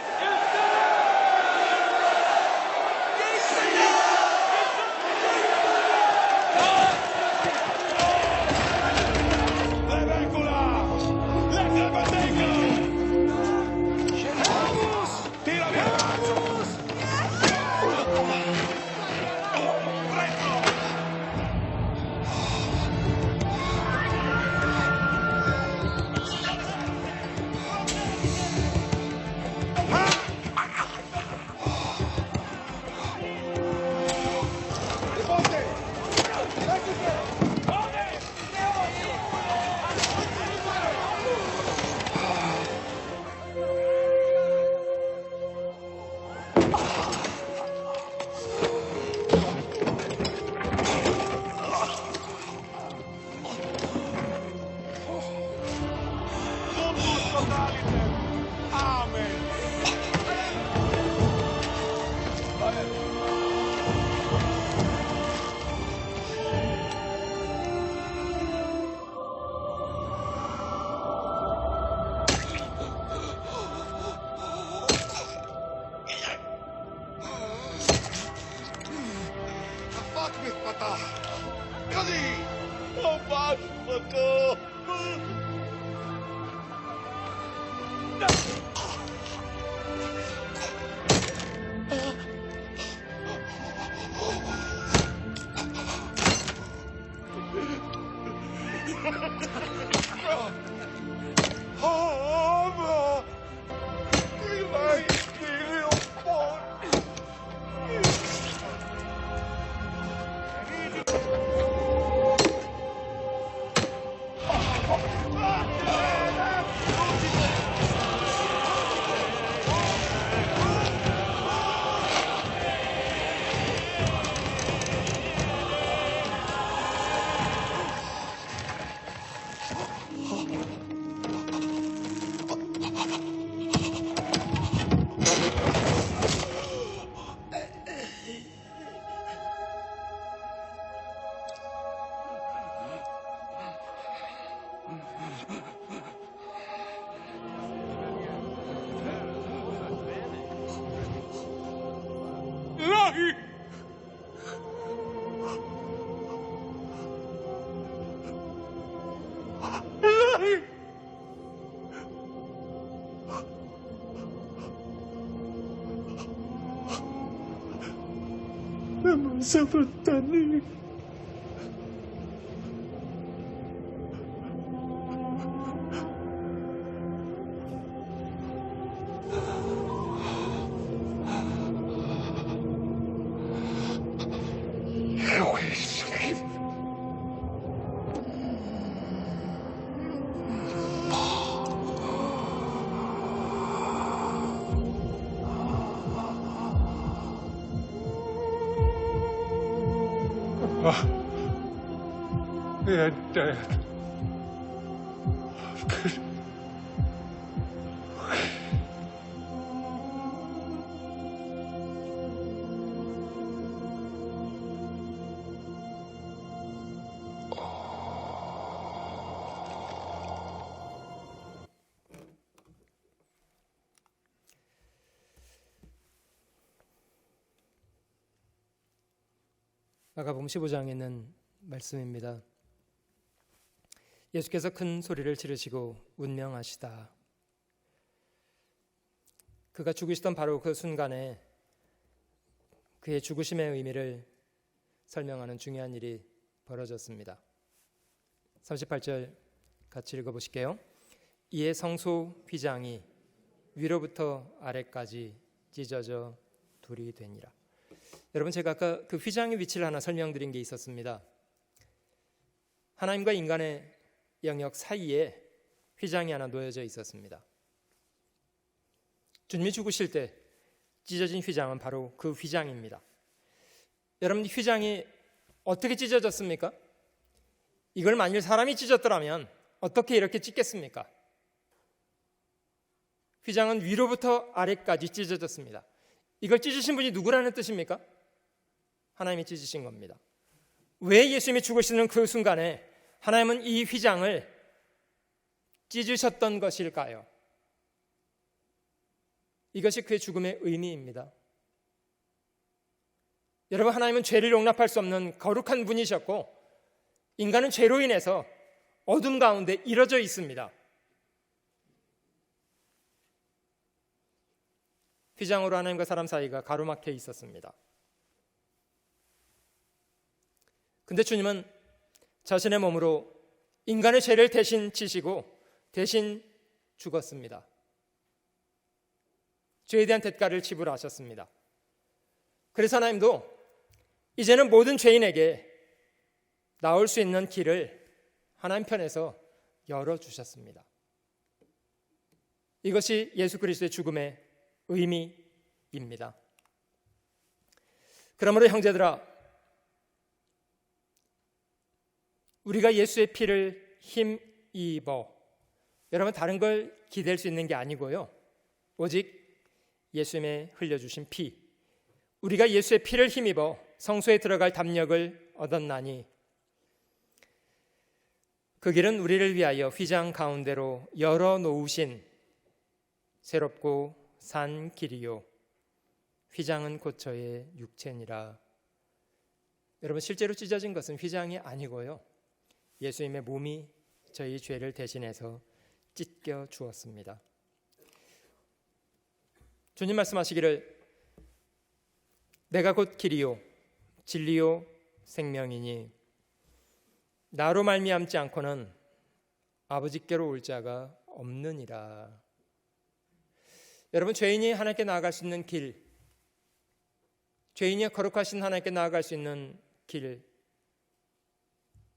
나만 잡았다니. They're dead. 마가복음 15장에 있는 말씀입니다. 예수께서 큰 소리를 지르시고 운명하시다. 그가 죽으시던 바로 그 순간에 그의 죽으심의 의미를 설명하는 중요한 일이 벌어졌습니다. 38절 같이 읽어보실게요. 이에 성소 휘장이 위로부터 아래까지 찢어져 둘이 되니라. 여러분, 제가 아까 그 휘장의 위치를 하나 설명드린 게 있었습니다. 하나님과 인간의 영역 사이에 휘장이 하나 놓여져 있었습니다. 주님이 죽으실 때 찢어진 휘장은 바로 그 휘장입니다. 여러분, 휘장이 어떻게 찢어졌습니까? 이걸 만일 사람이 찢었더라면 어떻게 이렇게 찢겠습니까? 휘장은 위로부터 아래까지 찢어졌습니다. 이걸 찢으신 분이 누구라는 뜻입니까? 하나님이 찢으신 겁니다. 왜 예수님이 죽으시는 그 순간에 하나님은 이 휘장을 찢으셨던 것일까요? 이것이 그의 죽음의 의미입니다. 여러분, 하나님은 죄를 용납할 수 없는 거룩한 분이셨고 인간은 죄로 인해서 어둠 가운데 이뤄져 있습니다. 휘장으로 하나님과 사람 사이가 가로막혀 있었습니다. 근데 주님은 자신의 몸으로 인간의 죄를 대신 지시고 대신 죽었습니다. 죄에 대한 대가를 지불하셨습니다. 그래서 하나님도 이제는 모든 죄인에게 나올 수 있는 길을 하나님 편에서 열어주셨습니다. 이것이 예수 그리스도의 죽음의 의미입니다. 그러므로 형제들아, 우리가 예수의 피를 힘입어, 여러분 다른 걸 기댈 수 있는 게 아니고요, 오직 예수님의 흘려주신 피, 우리가 예수의 피를 힘입어 성소에 들어갈 담력을 얻었나니 그 길은 우리를 위하여 휘장 가운데로 열어놓으신 새롭고 산 길이요 휘장은 곧 저의 육체니라. 여러분, 실제로 찢어진 것은 휘장이 아니고요, 예수님의 몸이 저희 죄를 대신해서 찢겨 주었습니다. 주님 말씀하시기를 내가 곧 길이요 진리요 생명이니 나로 말미암지 않고는 아버지께로 올 자가 없느니라. 여러분, 죄인이 하나님께 나아갈 수 있는 길, 죄인이 거룩하신 하나님께 나아갈 수 있는 길,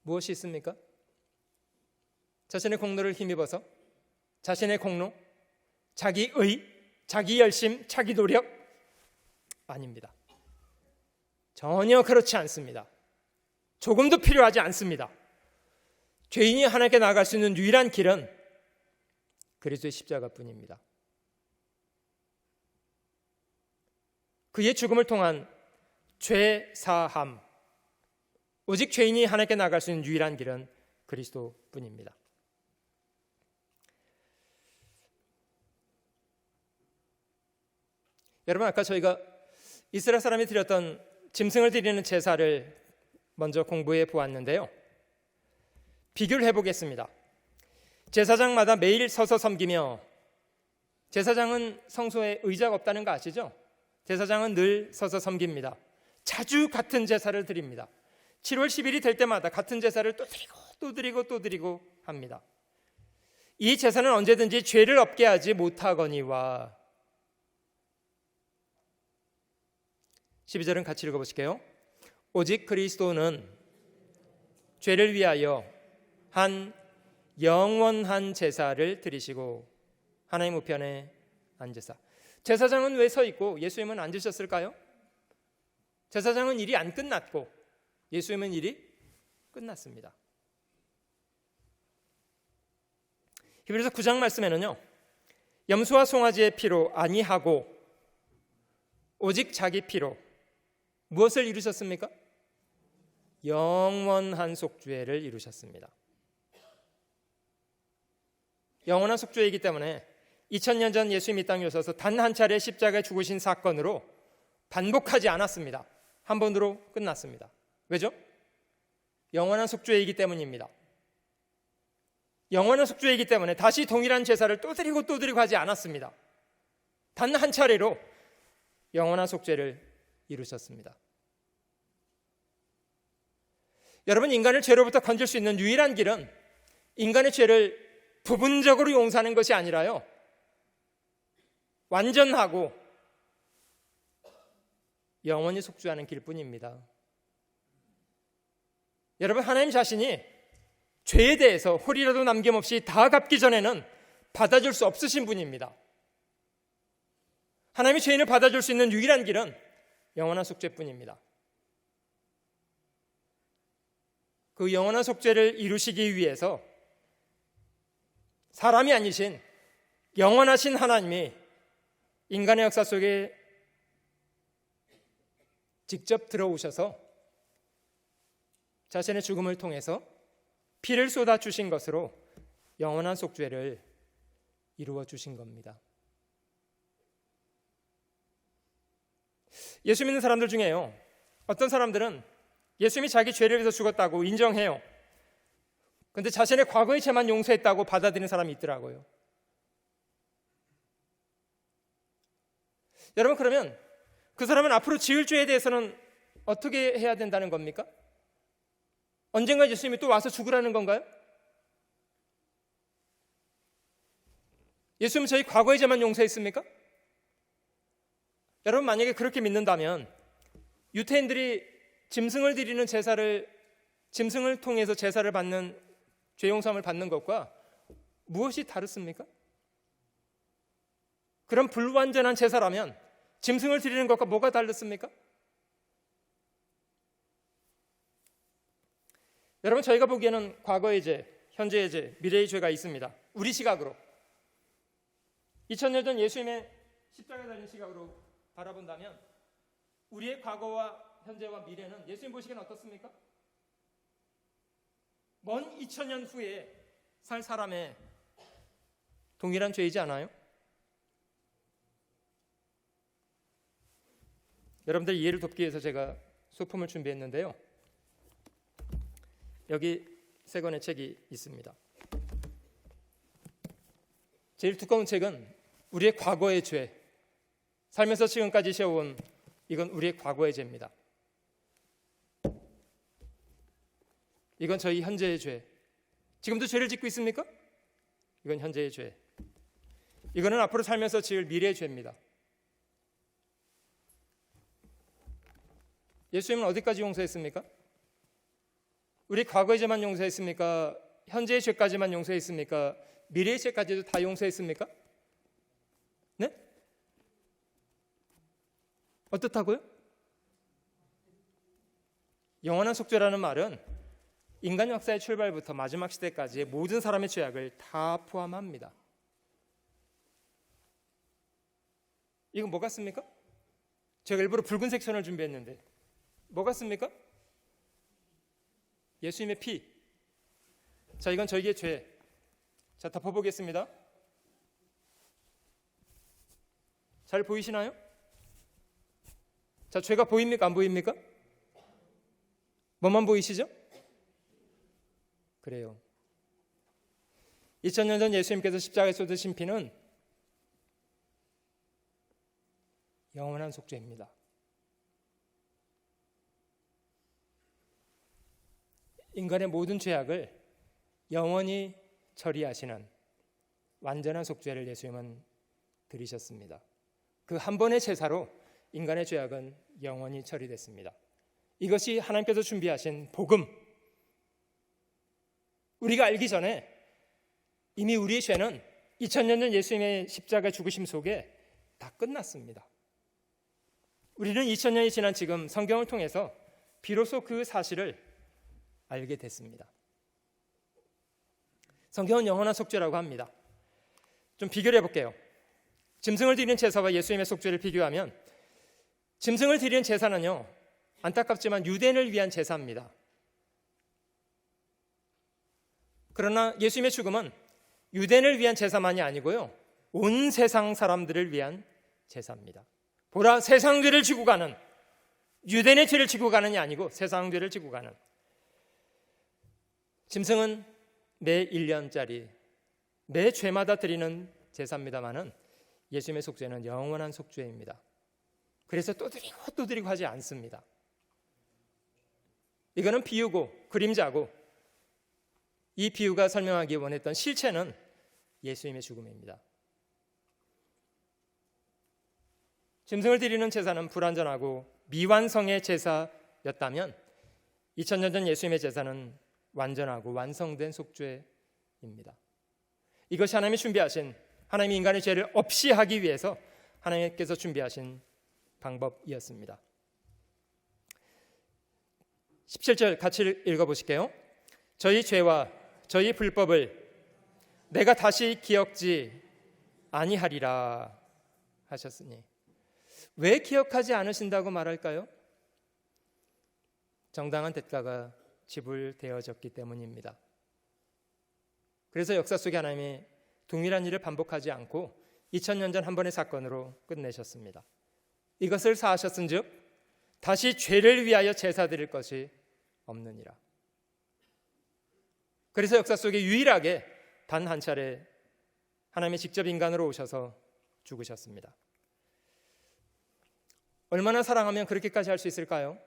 무엇이 있습니까? 자신의 공로를 힘입어서, 자신의 공로, 자기 의, 자기 열심, 자기 노력? 아닙니다. 전혀 그렇지 않습니다. 조금도 필요하지 않습니다. 죄인이 하나님께 나아갈 수 있는 유일한 길은 그리스도의 십자가뿐입니다. 그의 죽음을 통한 죄 사함, 오직 죄인이 하나님께 나아갈 수 있는 유일한 길은 그리스도뿐입니다. 여러분, 아까 저희가 이스라엘 사람이 드렸던 짐승을 드리는 제사를 먼저 공부해 보았는데요. 비교를 해보겠습니다. 제사장마다 매일 서서 섬기며, 제사장은 성소에 의자가 없다는 거 아시죠? 제사장은 늘 서서 섬깁니다. 자주 같은 제사를 드립니다. 7월 10일이 될 때마다 같은 제사를 또 드리고 또 드리고 또 드리고 합니다. 이 제사는 언제든지 죄를 없게 하지 못하거니와. 12절은 같이 읽어보실게요. 오직 그리스도는 죄를 위하여 한 영원한 제사를 드리시고 하나님 우편에 앉으사. 제사장은 왜 서 있고 예수님은 앉으셨을까요? 제사장은 일이 안 끝났고 예수님은 일이 끝났습니다. 히브리서 9장 말씀에는요, 염소와 송아지의 피로 아니하고 오직 자기 피로 무엇을 이루셨습니까? 영원한 속죄를 이루셨습니다. 영원한 속죄이기 때문에 2000년 전 예수님 이 땅에 오셔서 단 한 차례 십자가에 죽으신 사건으로 반복하지 않았습니다. 한 번으로 끝났습니다. 왜죠? 영원한 속죄이기 때문입니다. 영원한 속죄이기 때문에 다시 동일한 제사를 또 드리고 또 드리고 하지 않았습니다. 단 한 차례로 영원한 속죄를 이루셨습니다. 여러분, 인간을 죄로부터 건질 수 있는 유일한 길은 인간의 죄를 부분적으로 용서하는 것이 아니라요, 완전하고 영원히 속죄하는 길뿐입니다. 여러분, 하나님 자신이 죄에 대해서 홀이라도 남김없이 다 갚기 전에는 받아줄 수 없으신 분입니다. 하나님이 죄인을 받아줄 수 있는 유일한 길은 영원한 속죄뿐입니다. 그 영원한 속죄를 이루시기 위해서 사람이 아니신 영원하신 하나님이 인간의 역사 속에 직접 들어오셔서 자신의 죽음을 통해서 피를 쏟아 주신 것으로 영원한 속죄를 이루어 주신 겁니다. 예수 믿는 사람들 중에요, 어떤 사람들은 예수님이 자기 죄를 위해서 죽었다고 인정해요. 그런데 자신의 과거의 죄만 용서했다고 받아들이는 사람이 있더라고요. 여러분, 그러면 그 사람은 앞으로 지을 죄에 대해서는 어떻게 해야 된다는 겁니까? 언젠가 예수님이 또 와서 죽으라는 건가요? 예수님은 저희 과거의 죄만 용서했습니까? 여러분, 만약에 그렇게 믿는다면 유태인들이 짐승을 드리는 제사를, 짐승을 통해서 제사를 받는, 죄 용서함을 받는 것과 무엇이 다릅니까? 그런 불완전한 제사라면 짐승을 드리는 것과 뭐가 다르습니까? 여러분, 저희가 보기에는 과거의 죄, 현재의 죄, 미래의 죄가 있습니다. 우리 시각으로, 2000년 전 예수님의 십자가에 달린 시각으로 바라본다면 우리의 과거와 현재와 미래는 예수님 보시기엔 어떻습니까? 먼 2000년 후에 살 사람의 동일한 죄이지 않아요? 여러분들 이해를 돕기 위해서 제가 소품을 준비했는데요, 여기 세 권의 책이 있습니다. 제일 두꺼운 책은 우리의 과거의 죄, 살면서 지금까지 세워온, 이건 우리의 과거의 죄입니다. 이건 저희 현재의 죄. 지금도 죄를 짓고 있습니까? 이건 현재의 죄. 이거는 앞으로 살면서 지을 미래의 죄입니다. 예수님은 어디까지 용서했습니까? 우리 과거의 죄만 용서했습니까? 현재의 죄까지만 용서했습니까? 미래의 죄까지도 다 용서했습니까? 네? 어떻다고요? 영원한 속죄라는 말은 인간 역사의 출발부터 마지막 시대까지의 모든 사람의 죄악을 다 포함합니다. 이건 뭐 같습니까? 제가 일부러 붉은색 천을 준비했는데 뭐 같습니까? 예수님의 피. 자, 이건 저희의 죄. 자, 덮어보겠습니다. 잘 보이시나요? 자, 죄가 보입니까? 안 보입니까? 뭐만 보이시죠? 그래요. 2000년 전 예수님께서 십자가에 쏟으신 피는 영원한 속죄입니다. 인간의 모든 죄악을 영원히 처리하시는 완전한 속죄를 예수님은 드리셨습니다. 그 한 번의 제사로 인간의 죄악은 영원히 처리됐습니다. 이것이 하나님께서 준비하신 복음. 우리가 알기 전에 이미 우리의 죄는 2000년 전 예수님의 십자가 죽으심 속에 다 끝났습니다. 우리는 2000년이 지난 지금 성경을 통해서 비로소 그 사실을 알게 됐습니다. 성경은 영원한 속죄라고 합니다. 좀 비교를 해볼게요. 짐승을 드리는 제사와 예수님의 속죄를 비교하면 짐승을 드리는 제사는요, 안타깝지만 유대인을 위한 제사입니다. 그러나 예수님의 죽음은 유대인을 위한 제사만이 아니고요, 온 세상 사람들을 위한 제사입니다. 보라, 세상 죄를 지고 가는, 유대인의 죄를 지고 가는이 아니고 세상 죄를 지고 가는. 짐승은 매 1년짜리 매 죄마다 드리는 제사입니다마는 예수님의 속죄는 영원한 속죄입니다. 그래서 또 드리고 하지 않습니다. 이거는 비유고 그림자고, 이 비유가 설명하기 원했던 실체는 예수님의 죽음입니다. 짐승을 드리는 제사는 불완전하고 미완성의 제사였다면 2000년 전 예수님의 제사는 완전하고 완성된 속죄입니다. 이것이 하나님이 준비하신, 하나님이 인간의 죄를 없이 하기 위해서 하나님께서 준비하신 방법이었습니다. 17절 같이 읽어보실게요. 저희 죄와 저희 불법을 내가 다시 기억지 아니하리라 하셨으니, 왜 기억하지 않으신다고 말할까요? 정당한 대가가 지불되어졌기 때문입니다. 그래서 역사 속에 하나님이 동일한 일을 반복하지 않고 2000년 전 한 번의 사건으로 끝내셨습니다. 이것을 사하셨은즉 다시 죄를 위하여 제사 드릴 것이 없느니라. 그래서 역사 속에 유일하게 단 한 차례 하나님이 직접 인간으로 오셔서 죽으셨습니다. 얼마나 사랑하면 그렇게까지 할 수 있을까요?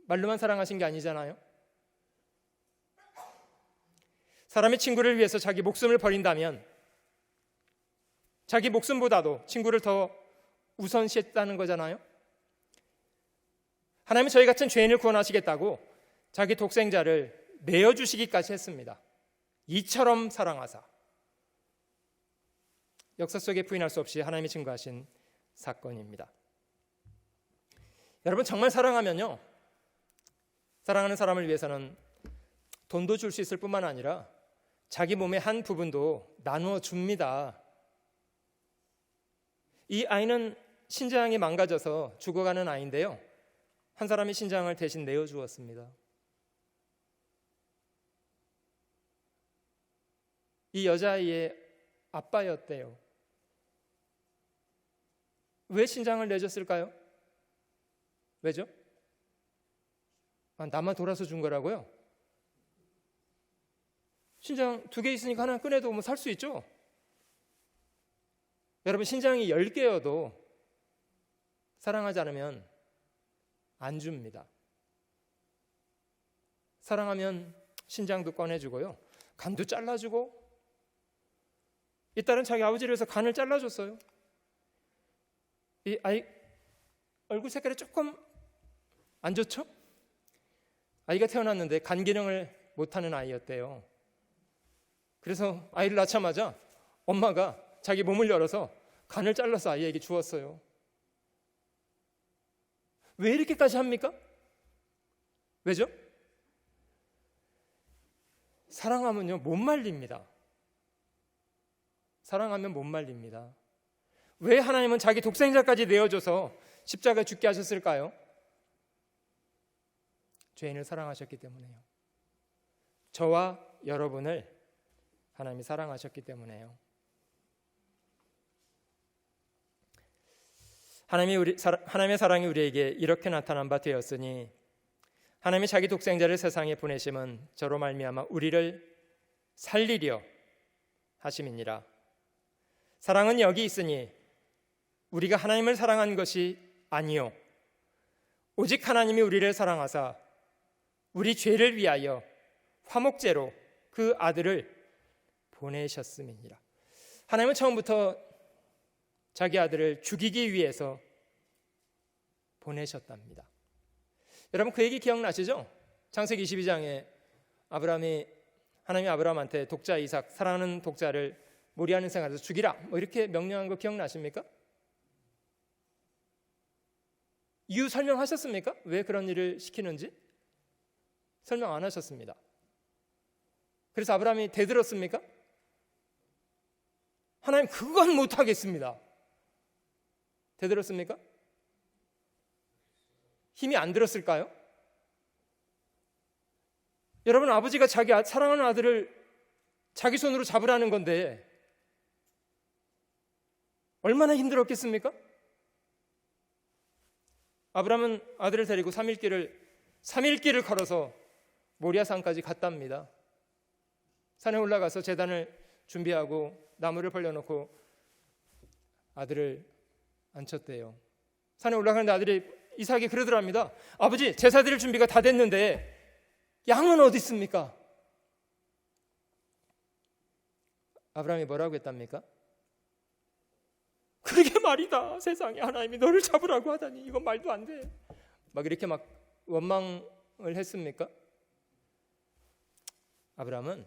말로만 사랑하신 게 아니잖아요. 사람이 친구를 위해서 자기 목숨을 버린다면 자기 목숨보다도 친구를 더 우선시했다는 거잖아요. 하나님은 저희 같은 죄인을 구원하시겠다고 자기 독생자를 내어주시기까지 했습니다. 이처럼 사랑하사. 역사 속에 부인할 수 없이 하나님이 증거하신 사건입니다. 여러분, 정말 사랑하면요, 사랑하는 사람을 위해서는 돈도 줄 수 있을 뿐만 아니라 자기 몸의 한 부분도 나누어 줍니다. 이 아이는 신장이 망가져서 죽어가는 아이인데요, 한 사람이 신장을 대신 내어주었습니다. 이 여자아이의 아빠였대요. 왜 신장을 내줬을까요? 왜죠? 나만 돌아서 준 거라고요? 신장 2개 있으니까 하나 꺼내도 뭐 살 수 있죠? 여러분, 신장이 10개여도 사랑하지 않으면 안 줍니다. 사랑하면 신장도 꺼내주고요, 간도 잘라주고, 이 딸은 자기 아버지를 위해서 간을 잘라줬어요. 이 아이 얼굴 색깔이 조금 안 좋죠? 아이가 태어났는데 간 기능을 못하는 아이였대요. 그래서 아이를 낳자마자 엄마가 자기 몸을 열어서 간을 잘라서 아이에게 주었어요. 왜 이렇게까지 합니까? 왜죠? 사랑하면요, 못 말립니다. 사랑하면 못 말립니다. 왜 하나님은 자기 독생자까지 내어줘서 십자가에 죽게 하셨을까요? 죄인을 사랑하셨기 때문에요. 저와 여러분을 하나님이 사랑하셨기 때문에요. 하나님의 사랑이 우리에게 이렇게 나타난 바 되었으니 하나님이 자기 독생자를 세상에 보내심은 저로 말미암아 우리를 살리려 하심이니라. 사랑은 여기 있으니 우리가 하나님을 사랑한 것이 아니요 오직 하나님이 우리를 사랑하사 우리 죄를 위하여 화목제로 그 아들을 보내셨음이니라. 하나님은 처음부터 자기 아들을 죽이기 위해서 보내셨답니다. 여러분 그 얘기 기억나시죠? 창세기 22장에 하나님이 아브라함한테 독자 이삭, 사랑하는 독자를 모리아 있는 생각에서 죽이라 뭐 이렇게 명령한 거 기억나십니까? 이유 설명하셨습니까? 왜 그런 일을 시키는지? 설명 안 하셨습니다. 그래서 아브라함이 대들었습니까? 하나님 그건 못하겠습니다. 대들었습니까? 힘이 안 들었을까요? 여러분 아버지가 자기 사랑하는 아들을 자기 손으로 잡으라는 건데 얼마나 힘들었겠습니까? 아브라함은 아들을 데리고 3일 길을 걸어서 모리아산까지 갔답니다. 산에 올라가서 제단을 준비하고 나무를 벌려놓고 아들을 앉혔대요. 산에 올라가는데 아들이 이삭이 그러더랍니다. 아버지 제사 드릴 준비가 다 됐는데 양은 어디 있습니까? 아브라함이 뭐라고 했답니까? 그러게 말이다. 세상에 하나님이 너를 잡으라고 하다니 이건 말도 안 돼. 막 이렇게 막 원망을 했습니까? 아브라함은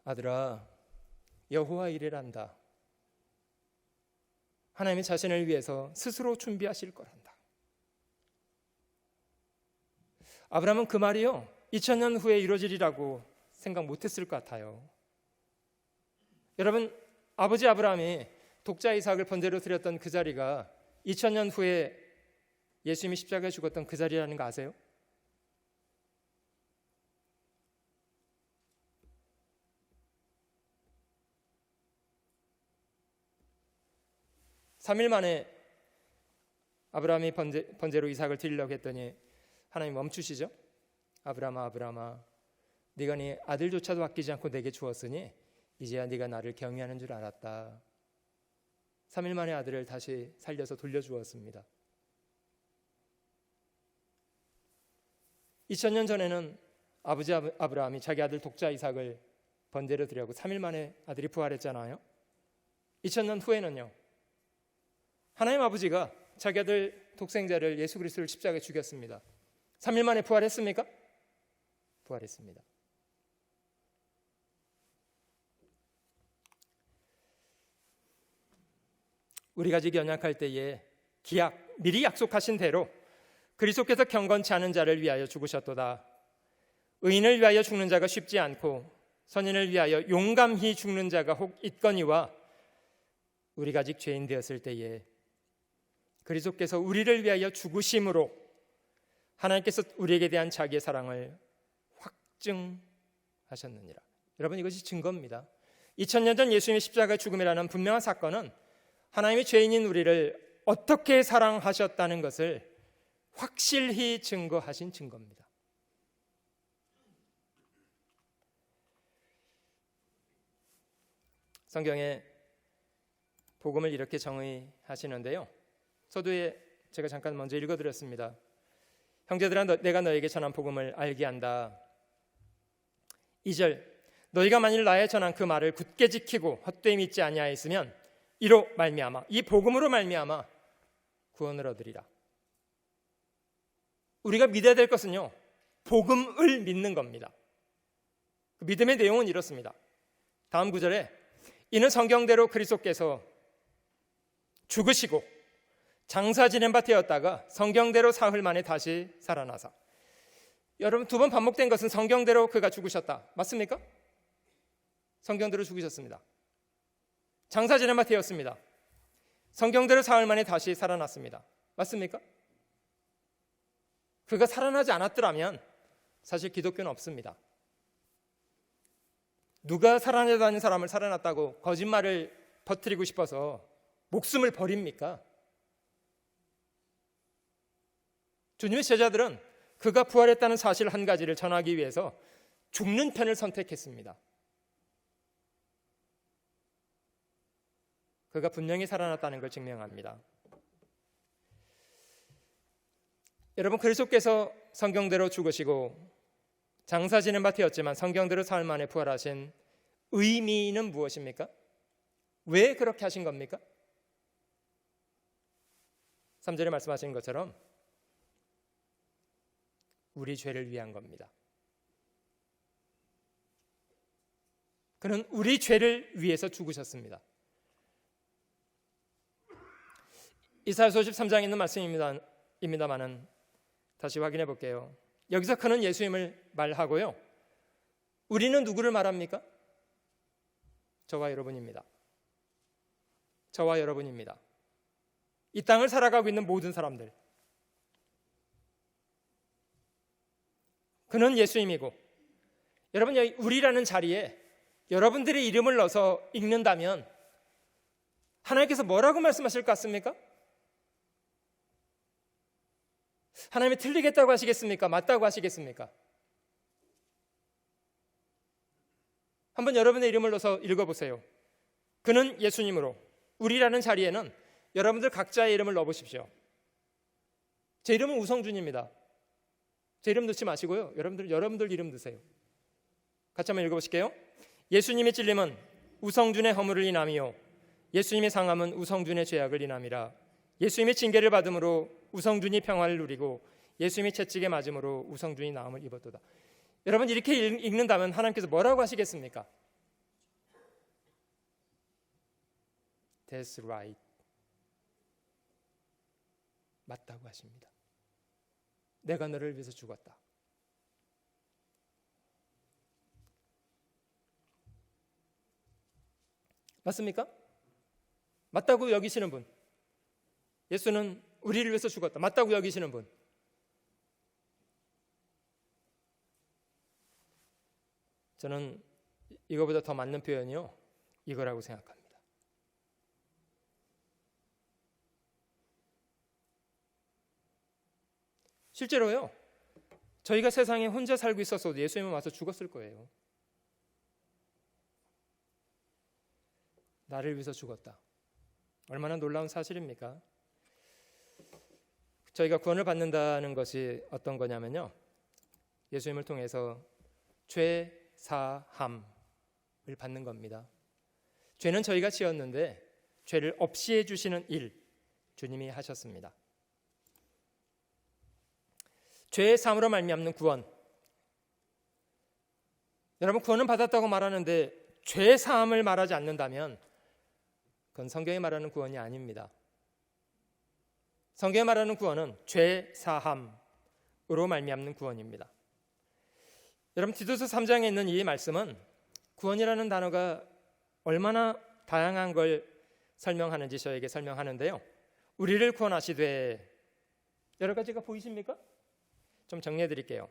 아들아 여호와 이래란다. 하나님이 자신을 위해서 스스로 준비하실 거란다. 아브라함은 그 말이요 2000년 후에 이루어지리라고 생각 못했을 것 같아요. 여러분 아버지 아브라함이 독자 이삭을 번제로 드렸던 그 자리가 2000년 후에 예수님이 십자가에 죽었던 그 자리라는 거 아세요? (3일) 만에 아브라함이 번제로 이삭을 드리려고 했더니 하나님 멈추시죠. 아브라함아 아브라함아 네가 네 아들조차도 아끼지 않고 내게 주었으니 이제야 네가 나를 경외하는 줄 알았다. 3일 만에 아들을 다시 살려서 돌려주었습니다. 2000년 전에는 아버지 아브라함이 자기 아들 독자 이삭을 번제로 드리려고 3일 만에 아들이 부활했잖아요. 2000년 후에는요 하나님 아버지가 자기 아들 독생자를 예수 그리스도를 십자가에 죽였습니다. 3일 만에 부활했습니까? 부활했습니다. 우리가 아직 연약할 때에 미리 약속하신 대로 그리스도께서 경건치 않은 자를 위하여 죽으셨도다. 의인을 위하여 죽는 자가 쉽지 않고 선인을 위하여 용감히 죽는 자가 혹 있거니와 우리가 아직 죄인 되었을 때에 그리스도께서 우리를 위하여 죽으심으로 하나님께서 우리에게 대한 자기의 사랑을 확증하셨느니라. 여러분 이것이 증거입니다. 2000년 전 예수님의 십자가 죽음이라는 분명한 사건은 하나님이 죄인인 우리를 어떻게 사랑하셨다는 것을 확실히 증거하신 증거입니다. 성경에 복음을 이렇게 정의하시는데요. 서두에 제가 잠깐 먼저 읽어드렸습니다. 형제들아 내가 너에게 전한 복음을 알게 한다. 2절 너희가 만일 나의 전한 그 말을 굳게 지키고 헛되이 믿지 아니하였으면 이로 말미암아 이 복음으로 말미암아 구원을 얻으리라. 우리가 믿어야 될 것은요 복음을 믿는 겁니다. 그 믿음의 내용은 이렇습니다. 다음 구절에 이는 성경대로 그리스도께서 죽으시고 장사 지낸 바 되었다가 성경대로 사흘 만에 다시 살아나사. 여러분 두 번 반복된 것은 성경대로 그가 죽으셨다. 맞습니까? 성경대로 죽으셨습니다. 장사 지낸 바 되었습니다. 성경대로 사흘 만에 다시 살아났습니다. 맞습니까? 그가 살아나지 않았더라면 사실 기독교는 없습니다. 누가 살아나다는 사람을 살아났다고 거짓말을 퍼뜨리고 싶어서 목숨을 버립니까? 주님의 제자들은 그가 부활했다는 사실 한 가지를 전하기 위해서 죽는 편을 선택했습니다. 그가 분명히 살아났다는 걸 증명합니다. 여러분, 그리스도께서 성경대로 죽으시고 장사 지는 바 되었지만 성경대로 사흘 만에 부활하신 의미는 무엇입니까? 왜 그렇게 하신 겁니까? 3절에 말씀하신 것처럼 우리 죄를 위한 겁니다. 그는 우리 죄를 위해서 죽으셨습니다. 이사야서 53장에 있는 말씀입니다만은 다시 확인해 볼게요. 여기서 그는 예수님을 말하고요. 우리는 누구를 말합니까? 저와 여러분입니다. 저와 여러분입니다. 이 땅을 살아가고 있는 모든 사람들. 그는 예수님이고, 여러분, 여기 우리라는 자리에 여러분들의 이름을 넣어서 읽는다면 하나님께서 뭐라고 말씀하실 것 같습니까? 하나님이 틀리겠다고 하시겠습니까? 맞다고 하시겠습니까? 한번 여러분의 이름을 넣어서 읽어보세요. 그는 예수님으로, 우리라는 자리에는 여러분들 각자의 이름을 넣어보십시오. 제 이름은 우성준입니다. 제 이름 넣지 마시고요. 여러분들 이름 넣으세요. 같이 한번 읽어보실게요. 예수님의 찔림은 우성준의 허물을 인함이요 예수님의 상함은 우성준의 죄악을 인함이라. 예수님의 징계를 받음으로 우성준이 평화를 누리고 예수님의 채찍에 맞음으로 우성준이 나음을 입었도다. 여러분, 이렇게 읽는다면 하나님께서 뭐라고 하시겠습니까? That's right. 맞다고 하십니다. 내가 너를 위해서 죽었다. 맞습니까? 맞다고 여기시는 분, 예수는 우리를 위해서 죽었다, 맞다고 여기시는 분, 저는 이거보다 더 맞는 표현이요, 이거라고 생각합니다. 실제로요, 저희가 세상에 혼자 살고 있었어도 예수님은 와서 죽었을 거예요. 나를 위해서 죽었다. 얼마나 놀라운 사실입니까? 저희가 구원을 받는다는 것이 어떤 거냐면요, 예수님을 통해서 죄 사함을 받는 겁니다. 죄는 저희가 지었는데 죄를 없이 해주시는 일, 주님이 하셨습니다. 죄의 사함으로 말미암는 구원. 여러분, 구원은 받았다고 말하는데 죄의 사함을 말하지 않는다면 그건 성경이 말하는 구원이 아닙니다. 성경이 말하는 구원은 죄 사함으로 말미암는 구원입니다. 여러분, 디도서 3장에 있는 이 말씀은 구원이라는 단어가 얼마나 다양한 걸 설명하는지 저에게 설명하는데요, 우리를 구원하시되, 여러 가지가 보이십니까? 좀 정리해 드릴게요.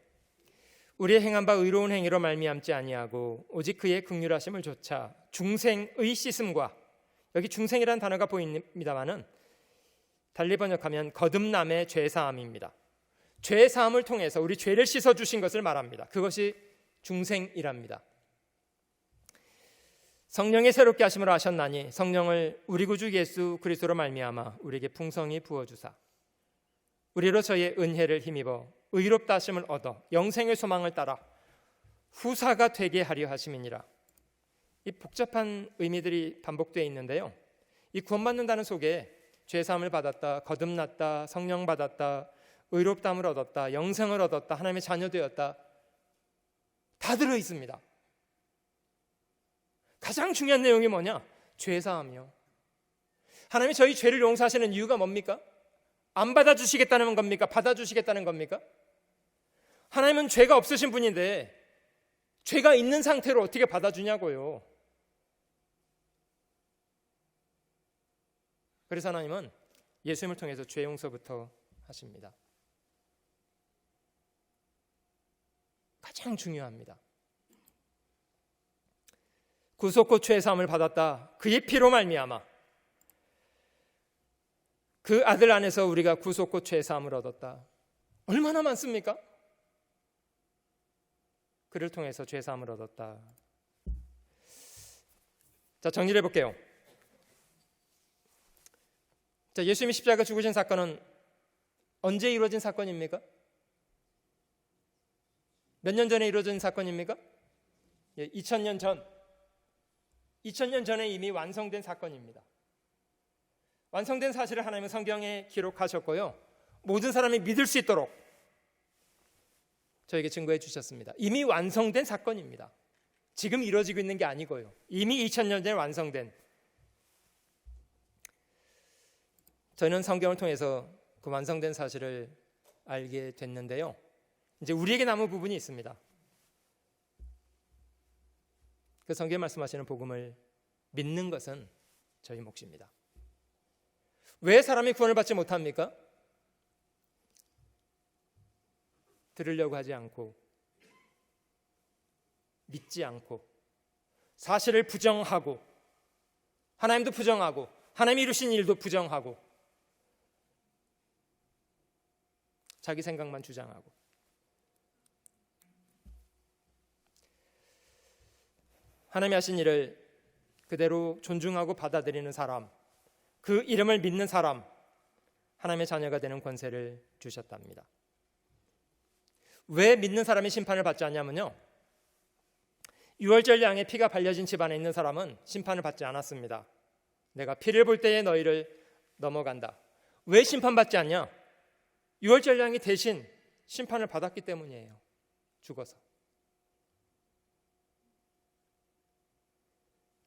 우리의 행한 바 의로운 행위로 말미암지 아니하고 오직 그의 긍휼하심을 조차 중생의 씻음과, 여기 중생이라는 단어가 보입니다만은 달리 번역하면 거듭남의 죄사함입니다. 죄사함을 통해서 우리 죄를 씻어주신 것을 말합니다. 그것이 중생이랍니다. 성령의 새롭게 하심으로 하셨나니 성령을 우리 구주 예수 그리스도로 말미암아 우리에게 풍성히 부어주사 우리로 저의 은혜를 힘입어 의롭다 하심을 얻어 영생의 소망을 따라 후사가 되게 하려 하심이니라. 이 복잡한 의미들이 반복되어 있는데요, 이 구원받는다는 속에 죄사함을 받았다, 거듭났다, 성령 받았다, 의롭다함을 얻었다, 영생을 얻었다, 하나님의 자녀 되었다, 다 들어 있습니다. 가장 중요한 내용이 뭐냐? 죄사함이요. 하나님이 저희 죄를 용서하시는 이유가 뭡니까? 안 받아주시겠다는 겁니까? 받아주시겠다는 겁니까? 하나님은 죄가 없으신 분인데 죄가 있는 상태로 어떻게 받아주냐고요. 그래서 하나님은 예수님을 통해서 죄 용서부터 하십니다. 가장 중요합니다. 구속고 죄 사함을 받았다. 그의 피로 말미암아 그 아들 안에서 우리가 구속고 죄 사함을 얻었다. 얼마나 많습니까? 그를 통해서 죄 사함을 얻었다. 자, 정리를 해볼게요. 자, 예수님이 십자가 죽으신 사건은 언제 이루어진 사건입니까? 몇 년 전에 이루어진 사건입니까? 2000년 전. 2000년 전에 이미 완성된 사건입니다. 완성된 사실을 하나님은 성경에 기록하셨고요, 모든 사람이 믿을 수 있도록 저에게 증거해 주셨습니다. 이미 완성된 사건입니다. 지금 이루어지고 있는 게 아니고요, 이미 2000년 전에 완성된. 저는 성경을 통해서 그 완성된 사실을 알게 됐는데요, 이제 우리에게 남은 부분이 있습니다. 그 성경에 말씀하시는 복음을 믿는 것은 저희 몫입니다. 왜 사람이 구원을 받지 못합니까? 들으려고 하지 않고, 믿지 않고, 사실을 부정하고, 하나님도 부정하고, 하나님이 이루신 일도 부정하고, 자기 생각만 주장하고. 하나님이 하신 일을 그대로 존중하고 받아들이는 사람, 그 이름을 믿는 사람, 하나님의 자녀가 되는 권세를 주셨답니다. 왜 믿는 사람이 심판을 받지 않냐면요, 유월절 양의 피가 발려진 집안에 있는 사람은 심판을 받지 않았습니다. 내가 피를 볼 때에 너희를 넘어간다. 왜 심판받지 않냐? 유월절 양이 대신 심판을 받았기 때문이에요. 죽어서.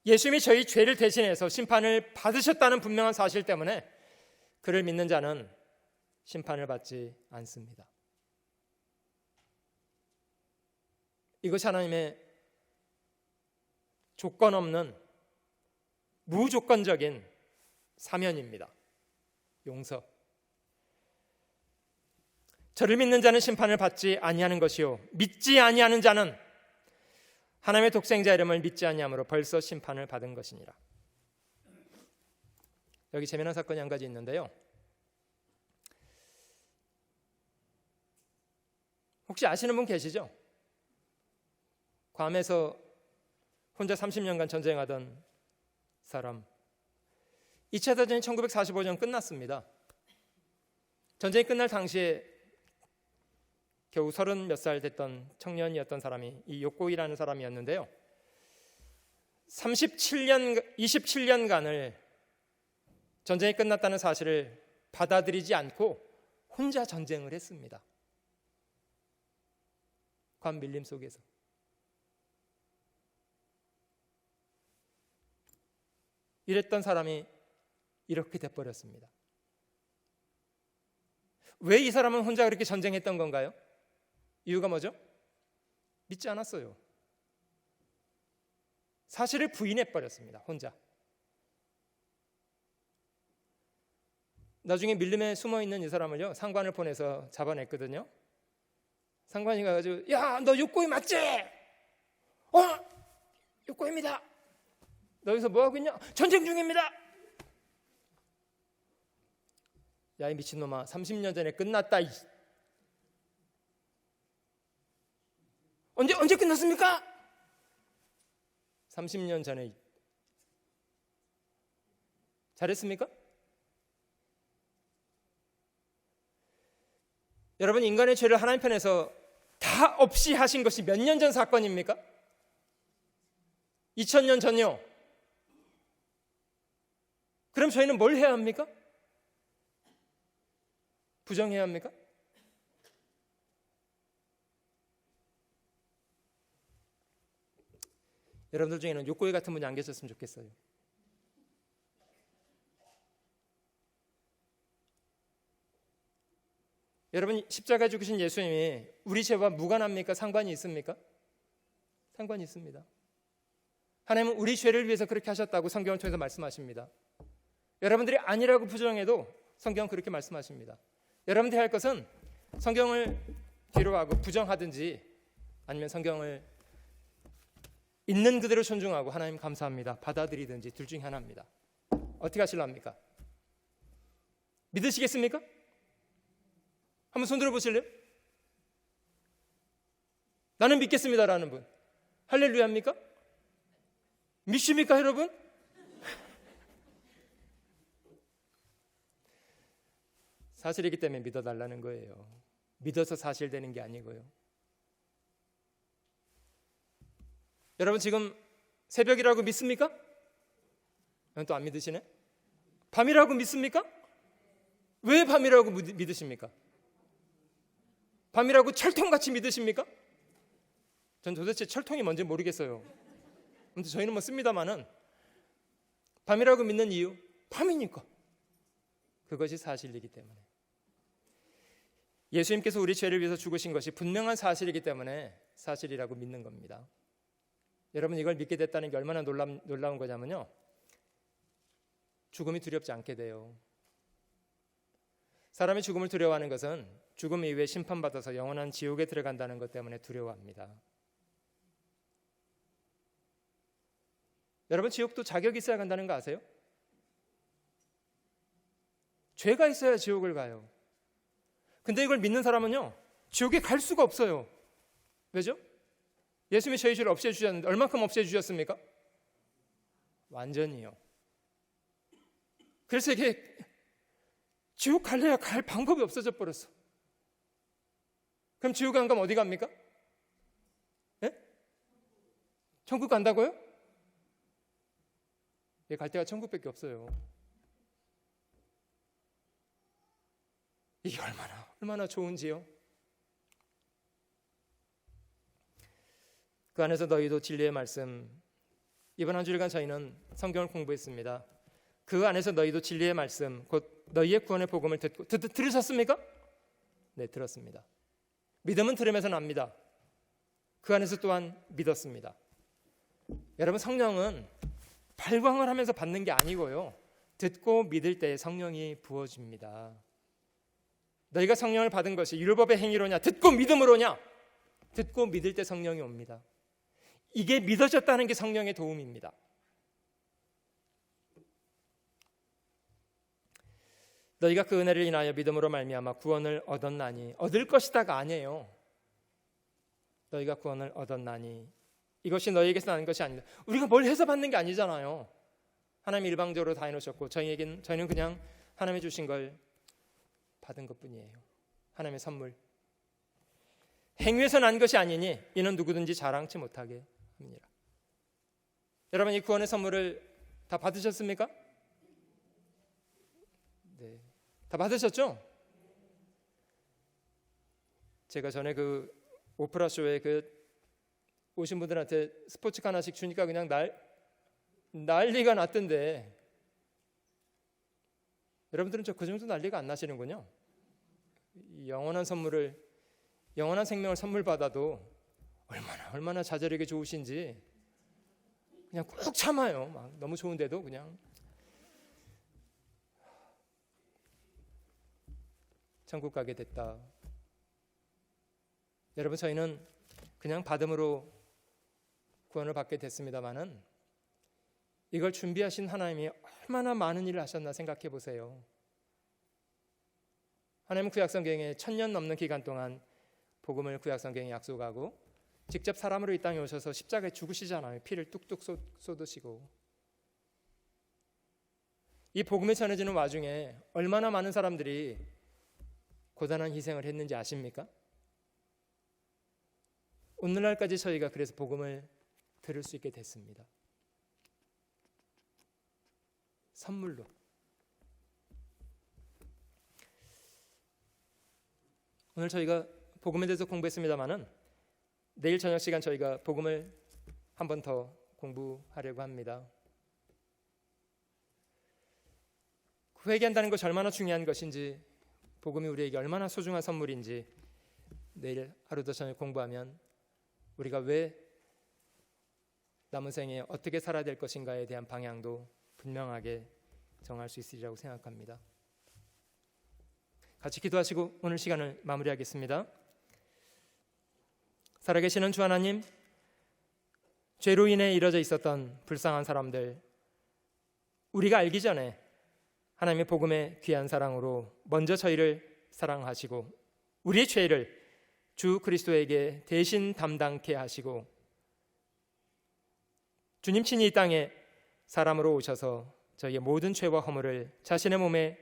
예수님이 저희 죄를 대신해서 심판을 받으셨다는 분명한 사실 때문에 그를 믿는 자는 심판을 받지 않습니다. 이것이 하나님의 조건 없는 무조건적인 사면입니다. 용서. 저를 믿는 자는 심판을 받지 아니하는 것이요, 믿지 아니하는 자는 하나님의 독생자 이름을 믿지 아니함으로 벌써 심판을 받은 것이니라. 여기 재미난 사건이 한 가지 있는데요, 혹시 아시는 분 계시죠? 괌에서 혼자 30년간 전쟁하던 사람. 2차 대전이 1945년 끝났습니다. 전쟁이 끝날 당시에 겨우 30 몇 살 됐던 청년이었던 사람이 이 요코이라는 사람이었는데요, 27년간을 전쟁이 끝났다는 사실을 받아들이지 않고 혼자 전쟁을 했습니다. 관 밀림 속에서. 이랬던 사람이 이렇게 돼버렸습니다. 왜 이 사람은 혼자 그렇게 전쟁했던 건가요? 이유가 뭐죠? 믿지 않았어요. 사실을 부인해버렸습니다. 혼자. 나중에 밀림에 숨어있는 이 사람을요, 상관을 보내서 잡아냈거든요. 상관이 가가지고, 야, 너 육고이 맞지? 육고입니다. 너 여기서 뭐하고 있냐? 전쟁 중입니다. 야, 이 미친놈아, 30년 전에 끝났다. 언제 끝났습니까? 30년 전에. 잘했습니까? 여러분, 인간의 죄를 하나님 편에서 다 없이 하신 것이 몇 년 전 사건입니까? 2000년 전요. 그럼 저희는 뭘 해야 합니까? 부정해야 합니까? 여러분들 중에는 욕구의 같은 분이 안 계셨으면 좋겠어요. 여러분, 십자가에 죽으신 예수님이 우리 죄와 무관합니까? 상관이 있습니까? 상관이 있습니다. 하나님은 우리 죄를 위해서 그렇게 하셨다고 성경을 통해서 말씀하십니다. 여러분들이 아니라고 부정해도 성경은 그렇게 말씀하십니다. 여러분들이 할 것은 성경을 뒤로하고 부정하든지, 아니면 성경을 있는 그대로 존중하고 하나님 감사합니다 받아들이든지, 둘 중에 하나입니다. 어떻게 하실랍니까? 믿으시겠습니까? 한번 손 들어보실래요? 나는 믿겠습니다라는 분. 할렐루야입니까? 믿습니까 여러분? 사실이기 때문에 믿어달라는 거예요. 믿어서 사실되는 게 아니고요. 여러분 지금 새벽이라고 믿습니까? 또 안 믿으시네? 밤이라고 믿습니까? 왜 밤이라고 믿으십니까? 밤이라고 철통같이 믿으십니까? 전 도대체 철통이 뭔지 모르겠어요. 아무튼 저희는 뭐 씁니다마는 밤이라고 믿는 이유, 밤이니까. 그것이 사실이기 때문에. 예수님께서 우리 죄를 위해서 죽으신 것이 분명한 사실이기 때문에 사실이라고 믿는 겁니다. 여러분 이걸 믿게 됐다는 게 얼마나 놀라운 거냐면요, 죽음이 두렵지 않게 돼요. 사람이 죽음을 두려워하는 것은 죽음 이후에 심판받아서 영원한 지옥에 들어간다는 것 때문에 두려워합니다. 여러분 지옥도 자격이 있어야 간다는 거 아세요? 죄가 있어야 지옥을 가요. 근데 이걸 믿는 사람은요, 지옥에 갈 수가 없어요. 왜죠? 예수님이 저희 죄를 없애주셨는데 얼만큼 없애주셨습니까? 완전히요. 그래서 이게 지옥 갈래야 갈 방법이 없어져 버렸어. 그럼 지옥에 안 가면 어디 갑니까? 예? 천국 간다고요? 예, 갈 데가 천국밖에 없어요. 이게 얼마나 좋은지요. 그 안에서 너희도 진리의 말씀, 이번 한 주일간 저희는 성경을 공부했습니다. 그 안에서 너희도 진리의 말씀, 곧 너희의 구원의 복음을 듣고 들으셨습니까? 네, 들었습니다. 믿음은 들음에서 납니다. 그 안에서 또한 믿었습니다. 여러분 성령은 발광을 하면서 받는 게 아니고요, 듣고 믿을 때에 성령이 부어집니다. 너희가 성령을 받은 것이 율법의 행위로냐 듣고 믿음으로냐? 듣고 믿을 때 성령이 옵니다. 이게 믿어졌다는 게 성령의 도움입니다. 너희가 그 은혜를 인하여 믿음으로 말미암아 구원을 얻었나니, 얻을 것이다가 아니에요. 너희가 구원을 얻었나니 이것이 너희에게서 나는 것이 아니다. 우리가 뭘 해서 받는 게 아니잖아요. 하나님이 일방적으로 다 해놓으셨고 저희는 그냥 하나님이 주신 걸 받은 것뿐이에요. 하나님의 선물. 행위에서 난 것이 아니니 이는 누구든지 자랑치 못하게 합니다. 여러분 이 구원의 선물을 다 받으셨습니까? 네, 다 받으셨죠? 제가 전에 그 오프라 쇼에 그 오신 분들한테 스포츠카 하나씩 주니까 그냥 난리가 났던데, 여러분들은 그 정도 난리가 안 나시는군요. 영원한 선물을, 영원한 생명을 선물 받아도 얼마나 자절하게 좋으신지 그냥 꾹 참아요. 막 너무 좋은데도 그냥. 천국 가게 됐다. 여러분 저희는 그냥 받음으로 구원을 받게 됐습니다마는 이걸 준비하신 하나님이 얼마나 많은 일을 하셨나 생각해 보세요. 하나님은 구약성경에 1000년 넘는 기간 동안 복음을 구약성경에 약속하고 직접 사람으로 이 땅에 오셔서 십자가에 죽으시잖아요. 피를 뚝뚝 쏟으시고. 이 복음이 전해지는 와중에 얼마나 많은 사람들이 고단한 희생을 했는지 아십니까? 오늘날까지 저희가 그래서 복음을 들을 수 있게 됐습니다. 선물로. 오늘 저희가 복음에 대해서 공부했습니다마는 내일 저녁 시간 저희가 복음을 한 번 더 공부하려고 합니다. 회개한다는 것이 얼마나 중요한 것인지, 복음이 우리에게 얼마나 소중한 선물인지 내일 하루 더 저녁 공부하면 우리가 왜 남은 생에 어떻게 살아야 될 것인가에 대한 방향도 분명하게 정할 수 있으리라고 생각합니다. 같이 기도하시고 오늘 시간을 마무리하겠습니다. 살아계시는 주 하나님, 죄로 인해 이뤄져 있었던 불쌍한 사람들, 우리가 알기 전에 하나님의 복음의 귀한 사랑으로 먼저 저희를 사랑하시고 우리의 죄를 주 그리스도에게 대신 담당케 하시고 주님 친히 이 땅에 사람으로 오셔서 저희의 모든 죄와 허물을 자신의 몸에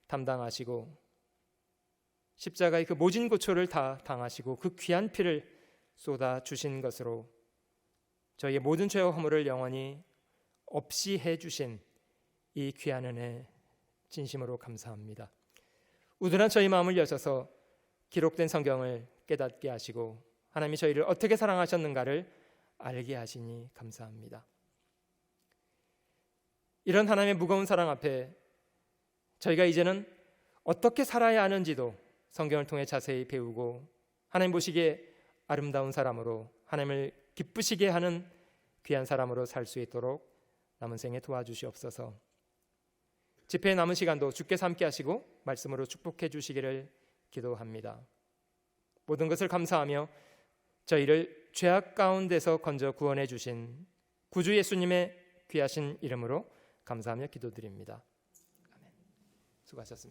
담당하시고 십자가의 그 모진 고초를 다 당하시고 그 귀한 피를 쏟아 주신 것으로 저희의 모든 죄와 허물을 영원히 없이 해주신 이 귀한 은혜 진심으로 감사합니다. 우둔한 저희 마음을 여셔서 기록된 성경을 깨닫게 하시고 하나님이 저희를 어떻게 사랑하셨는가를 알게 하시니 감사합니다. 이런 하나님의 무거운 사랑 앞에 저희가 이제는 어떻게 살아야 하는지도 성경을 통해 자세히 배우고 하나님 보시기에 아름다운 사람으로 하나님을 기쁘시게 하는 귀한 사람으로 살 수 있도록 남은 생에 도와주시옵소서. 집회의 남은 시간도 주께서 함께 하시고 말씀으로 축복해 주시기를 기도합니다. 모든 것을 감사하며 저희를 죄악 가운데서 건져 구원해 주신 구주 예수님의 귀하신 이름으로 감사하며 기도드립니다. 아멘. 수고하셨습니다.